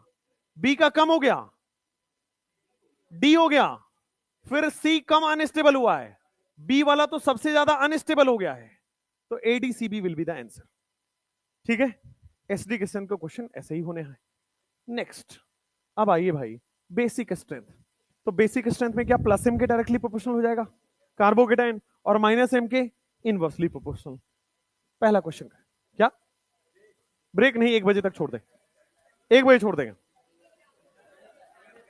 B का कम हो गया, D हो गया, फिर C कम अनस्टेबल हुआ है, B वाला तो सबसे ज्यादा अनस्टेबल हो गया है, तो ADCB will be the answer, ठीक है। एसिडिक स्ट्रेंथ का क्वेश्चन ऐसे ही होने हैं। नेक्स्ट, अब आइए भाई बेसिक स्ट्रेंथ। तो बेसिक स्ट्रेंथ में क्या +M के डायरेक्टली प्रोपोर्शनल हो जाएगा कार्बोकेटाइन, और -M के इनवर्सली प्रोपोर्शनल। पहला क्वेश्चन का क्या, ब्रेक नहीं, 1 बजे तक छोड़ दें, 1 बजे छोड़ देंगे,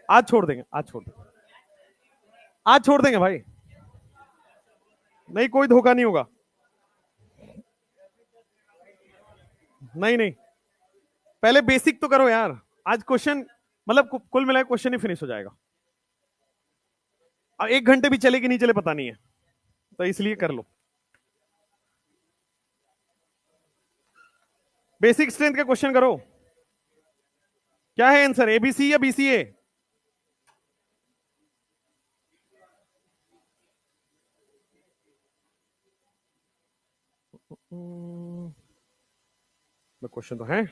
आज छोड़ देंगे, आज छोड़ देंगे, आज छोड़ देंगे भाई, नहीं कोई धोखा नहीं होगा, नहीं नहीं, पहले बेसिक तो करो यार, आज क्वेश्चन मतलब कुल मिलाकर क्वेश्चन ही फिनिश हो जाएगा। अब 1 घंटे भी चले कि नहीं चले पता नहीं है, तो इसलिए कर लो। बेसिक स्ट्रेंथ का क्वेश्चन करो, क्या है आंसर, ABC या BCA? क्वेश्चन तो है,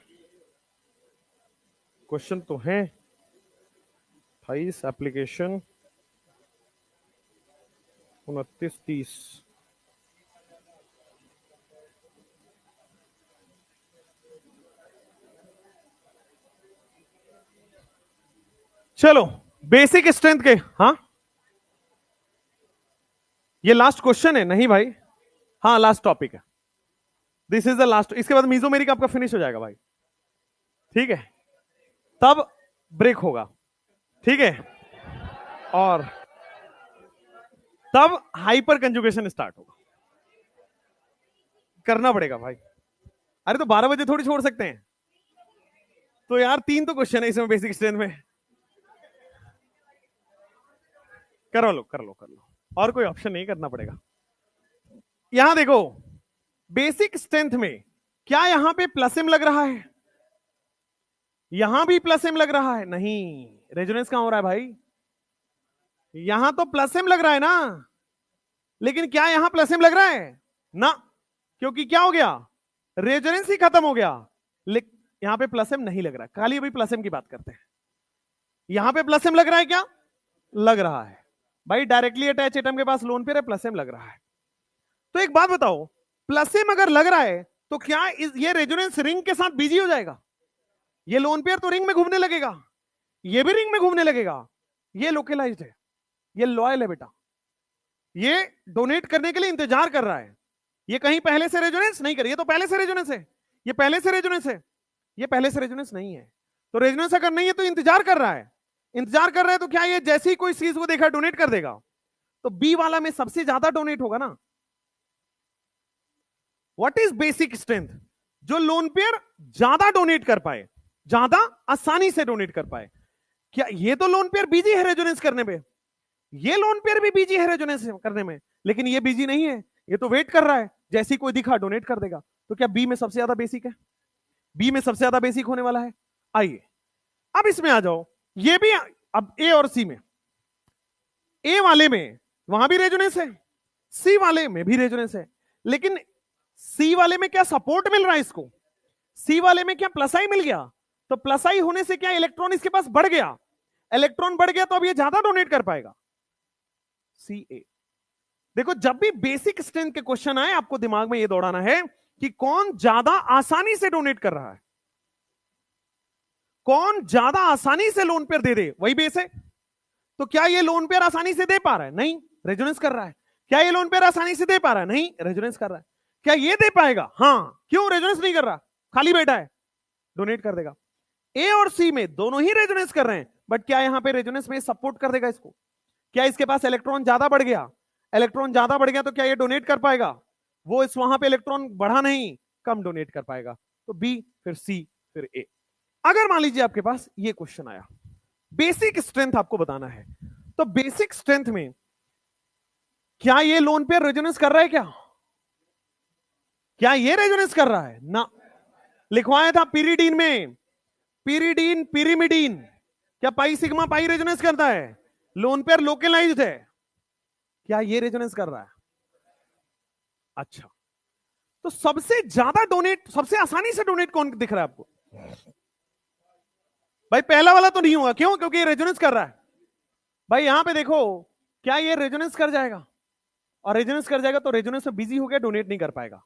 क्वेश्चन तो है 28 एप्लीकेशन 29 30। चलो बेसिक स्ट्रेंथ के, हाँ ये लास्ट क्वेश्चन है, नहीं भाई, हाँ लास्ट टॉपिक है, दिस इज द लास्ट, इसके बाद मीजोमेरिक आपका फिनिश हो जाएगा भाई, ठीक है, तब ब्रेक होगा, ठीक है, और तब हाइपर कंजुगेशन स्टार्ट होगा, करना पड़ेगा भाई। अरे तो 12 बजे थोड़ी छोड़ सकते हैं, तो यार 3 तो क्वेश्चन है इसमें बेसिक स्ट्रेंथ में, करो लो कर लो कर लो, और कोई ऑप्शन नहीं, करना पड़ेगा। यहां देखो बेसिक स्ट्रेंथ में क्या यहां पे +M लग रहा है, यहां भी +M लग रहा है, नहीं, रेजोनेंस कहां हो रहा है भाई, यहां तो +M लग रहा है ना, लेकिन क्या यहां +M लग रहा है ना, क्योंकि क्या हो गया, रेजोनेंस ही खत्म हो गया, लेकिन यहां पे +M नहीं लग रहा है, खाली अभी +M की बात करते हैं। यहां पे +M लग रहा है क्या, लग रहा है भाई, डायरेक्टली अटैच एटम के पास लोन पेयर है, +M लग रहा है। तो एक बात बताओ, +M अगर लग रहा है तो क्या ये रेजोनेंस रिंग के साथ बिजी हो जाएगा, ये लोन पेयर तो रिंग में घूमने लगेगा, ये भी रिंग में घूमने लगेगा, ये लोकलाइज्ड है, ये लॉयल है बेटा, ये डोनेट करने के लिए इंतजार कर रहा है, ये कहीं पहले से रेजोनेंस नहीं कर, ये तो पहले से रेजोनेंस है, ये पहले से रेजोनेंस है, ये पहले से रेजोनेंस नहीं है, तो रेजोनेंस अगर नहीं है तो इंतजार कर रहा है, इंतजार कर रहा है, तो क्या ये जैसे ही कोई चीज को देखा डोनेट कर देगा, तो बी वाला में सबसे ज्यादा डोनेट होगा ना, व्हाट इज बेसिक स्ट्रेंथ? जो लोन पेयर ज्यादा डोनेट कर पाए, ज्यादा आसानी से डोनेट कर पाए। क्या ये तो लोन पेयर बिजी है रेजोनेंस करने में, ये लोन पेयर भी बिजी है रेजोनेंस करने में, लेकिन ये बिजी नहीं है, ये तो वेट कर रहा है, जैसे ही कोई दिखा डोनेट कर देगा। तो क्या बी में सबसे ज्यादा बेसिक है? बी में सबसे ज्यादा बेसिक होने वाला है। आइए अब इसमें आ जाओ, ये भी अब ए और सी में, ए वाले में वहां भी रेजोनेंस है, सी वाले में भी रेजोनेंस है, लेकिन सी वाले में क्या सपोर्ट मिल रहा है इसको? सी वाले में क्या प्लस आई मिल गया? तो प्लस आई होने से क्या इलेक्ट्रॉन इसके पास बढ़ गया, इलेक्ट्रॉन बढ़ गया तो अब ये ज्यादा डोनेट कर पाएगा। सी ए। देखो जब भी बेसिक स्ट्रेंथ के क्वेश्चन आए आपको दिमाग में ये दौड़ाना है कि कौन ज्यादा आसानी से डोनेट कर रहा है, कौन ज्यादा आसानी से लोन पेयर दे दे, वही बेस है। तो क्या ये लोन पेयर आसानी से दे पा रहा है? नहीं, रेजोनेंस कर रहा है। क्या ये लोन पेयर आसानी से दे पा रहा है? नहीं, रेजोनेंस कर रहा है। क्या ये दे पाएगा? हाँ, क्यों? रेजोनेंस नहीं कर रहा, खाली बैठा है, डोनेट कर देगा। ए और सी में दोनों ही रेजोनेंस कर रहे हैं, बट क्या यहां पे रेजोनेंस में सपोर्ट कर देगा इसको? क्या इसके पास इलेक्ट्रॉन ज्यादा बढ़ गया? इलेक्ट्रॉन ज्यादा बढ़ गया तो क्या ये डोनेट कर पाएगा? वो इस वहां पे इलेक्ट्रॉन बढ़ा नहीं, कम डोनेट कर पाएगा। तो बी, फिर सी, फिर ए। अगर मान लीजिए आपके पास ये क्वेश्चन आया, बेसिक स्ट्रेंथ आपको बताना है, तो बेसिक स्ट्रेंथ में क्या ये लोन पेयर रेजोनेंस कर रहा है? क्या ये रेजोनेंस कर रहा है? ना, लिखवाया था पीरिडीन में, पीरिडीन पिरिमिडीन, क्या पाई सिग्मा पाई रेजोनेंस करता है? लोन पेयर लोकलाइज्ड है, क्या ये रेजोनेंस कर रहा है? अच्छा, तो सबसे ज्यादा डोनेट, सबसे आसानी से डोनेट कौन दिख रहा है आपको? भाई पहला वाला तो नहीं होगा, क्यों? क्योंकि ये रेजोनेंस कर रहा है। भाई यहां पे देखो, क्या ये रेजोनेंस कर जाएगा? और रेजोनेंस कर जाएगा तो रेजोनेंस में बिजी हो गया, डोनेट नहीं कर पाएगा।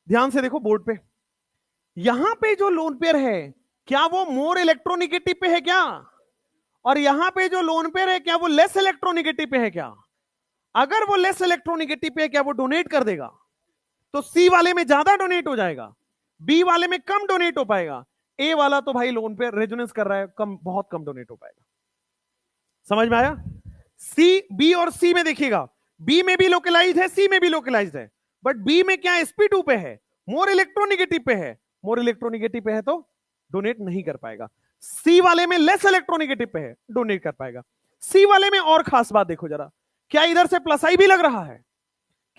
ध्यान से देखो बोर्ड पे, यहां पे जो लोन पेयर है क्या वो मोर इलेक्ट्रोनिगेटिव पे है क्या? और यहां पे जो लोन पेयर है क्या वो लेस इलेक्ट्रोनिगेटिव पे है क्या? अगर वो लेस इलेक्ट्रोनिगेटिव पे है क्या वो डोनेट कर देगा, तो सी वाले में ज्यादा डोनेट हो जाएगा, बी वाले में कम डोनेट हो पाएगा, ए वाला तो भाई लोन पेयर रेजोनेंस कर रहा है, कम, बहुत कम डोनेट हो पाएगा। समझ में आया? सी, बी और सी में देखिएगा, बी में भी लोकलाइज है, सी में भी लोकलाइज है, बट बी में क्या sp2 पे है, मोर इलेक्ट्रोनिगेटिव पे है, मोर इलेक्ट्रोनिगेटिव पे है तो डोनेट नहीं कर पाएगा। सी वाले में लेस इलेक्ट्रोनिगेटिव पे है, डोनेट कर पाएगा। सी वाले में और खास बात देखो जरा, क्या इधर से प्लस आई भी लग रहा है?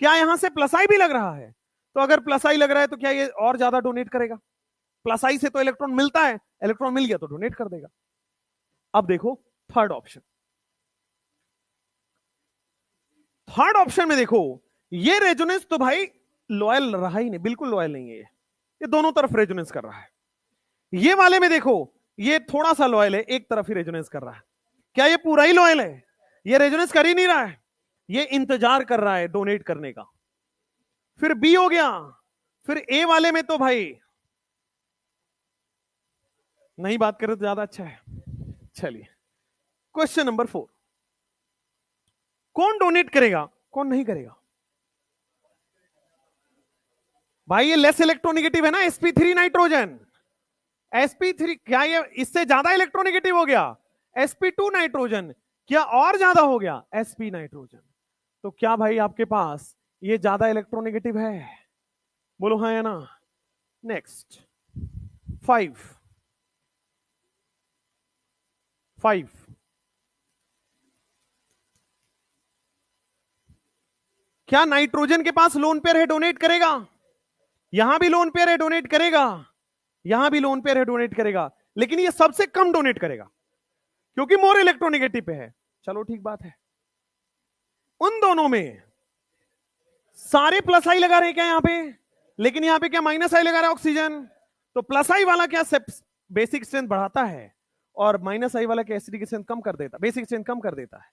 क्या यहां से प्लस आई भी लग रहा है? तो अगर प्लस आई लग रहा है तो क्या ये और ज्यादा डोनेट करेगा? प्लस आई से तो इलेक्ट्रॉन मिलता है, इलेक्ट्रॉन मिल गया तो डोनेट कर देगा। अब देखो थर्ड ऑप्शन, थर्ड ऑप्शन में देखो, ये रेजोनेंस तो भाई लॉयल रहा ही नहीं, बिल्कुल लॉयल नहीं है, ये दोनों तरफ रेजोनेंस कर रहा है। ये वाले में देखो, ये थोड़ा सा लॉयल है, एक तरफ ही रेजोनेंस कर रहा है। क्या ये पूरा ही लॉयल है? ये रेजोनेंस कर ही नहीं रहा है, ये इंतजार कर रहा है डोनेट करने का। फिर बी हो गया, फिर ए वाले में तो भाई नहीं बात करें तो ज्यादा अच्छा है। चलिए क्वेश्चन नंबर 4, कौन डोनेट करेगा, कौन नहीं करेगा? भाई ये लेस इलेक्ट्रोनिगेटिव है ना, sp3 नाइट्रोजन, sp3 क्या ये इससे ज्यादा इलेक्ट्रोनिगेटिव हो गया? sp2 नाइट्रोजन, क्या और ज्यादा हो गया? sp nitrogen. तो क्या भाई आपके पास ये ज्यादा इलेक्ट्रोनिगेटिव है? बोलो हाँ या ना। नेक्स्ट 5, क्या नाइट्रोजन के पास लोन पेयर है, डोनेट करेगा? यहां भी लोन पेयर है, डोनेट करेगा, यहां भी लोन पेयर है, डोनेट करेगा, लेकिन ये सबसे कम डोनेट करेगा क्योंकि मोर इलेक्ट्रोनिगेटिव पे है। चलो ठीक बात है, उन दोनों में सारे प्लस आई लगा रहे हैं क्या यहां पे? लेकिन यहां पे क्या माइनस आई लगा रहा है ऑक्सीजन? तो प्लस आई वाला क्या बेसिक स्ट्रेंथ बढ़ाता है और माइनस आई वाला क्या एसिडिक स्ट्रेंथ कम कर देता, बेसिक स्ट्रेंथ कम कर देता है।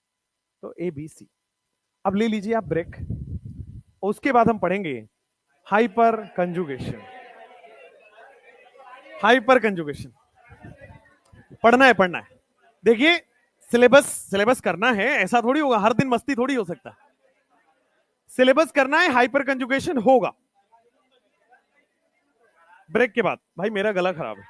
तो ए बी सी। अब ले लीजिए आप ब्रेक, उसके बाद हम पढ़ेंगे हाइपर कंजुगेशन। हाइपर कंजुगेशन पढ़ना है, पढ़ना है। देखिए सिलेबस करना है, ऐसा थोड़ी होगा, हर दिन मस्ती थोड़ी हो सकता है। सिलेबस करना है, हाइपर कंजुगेशन होगा ब्रेक के बाद। भाई मेरा गला खराब है।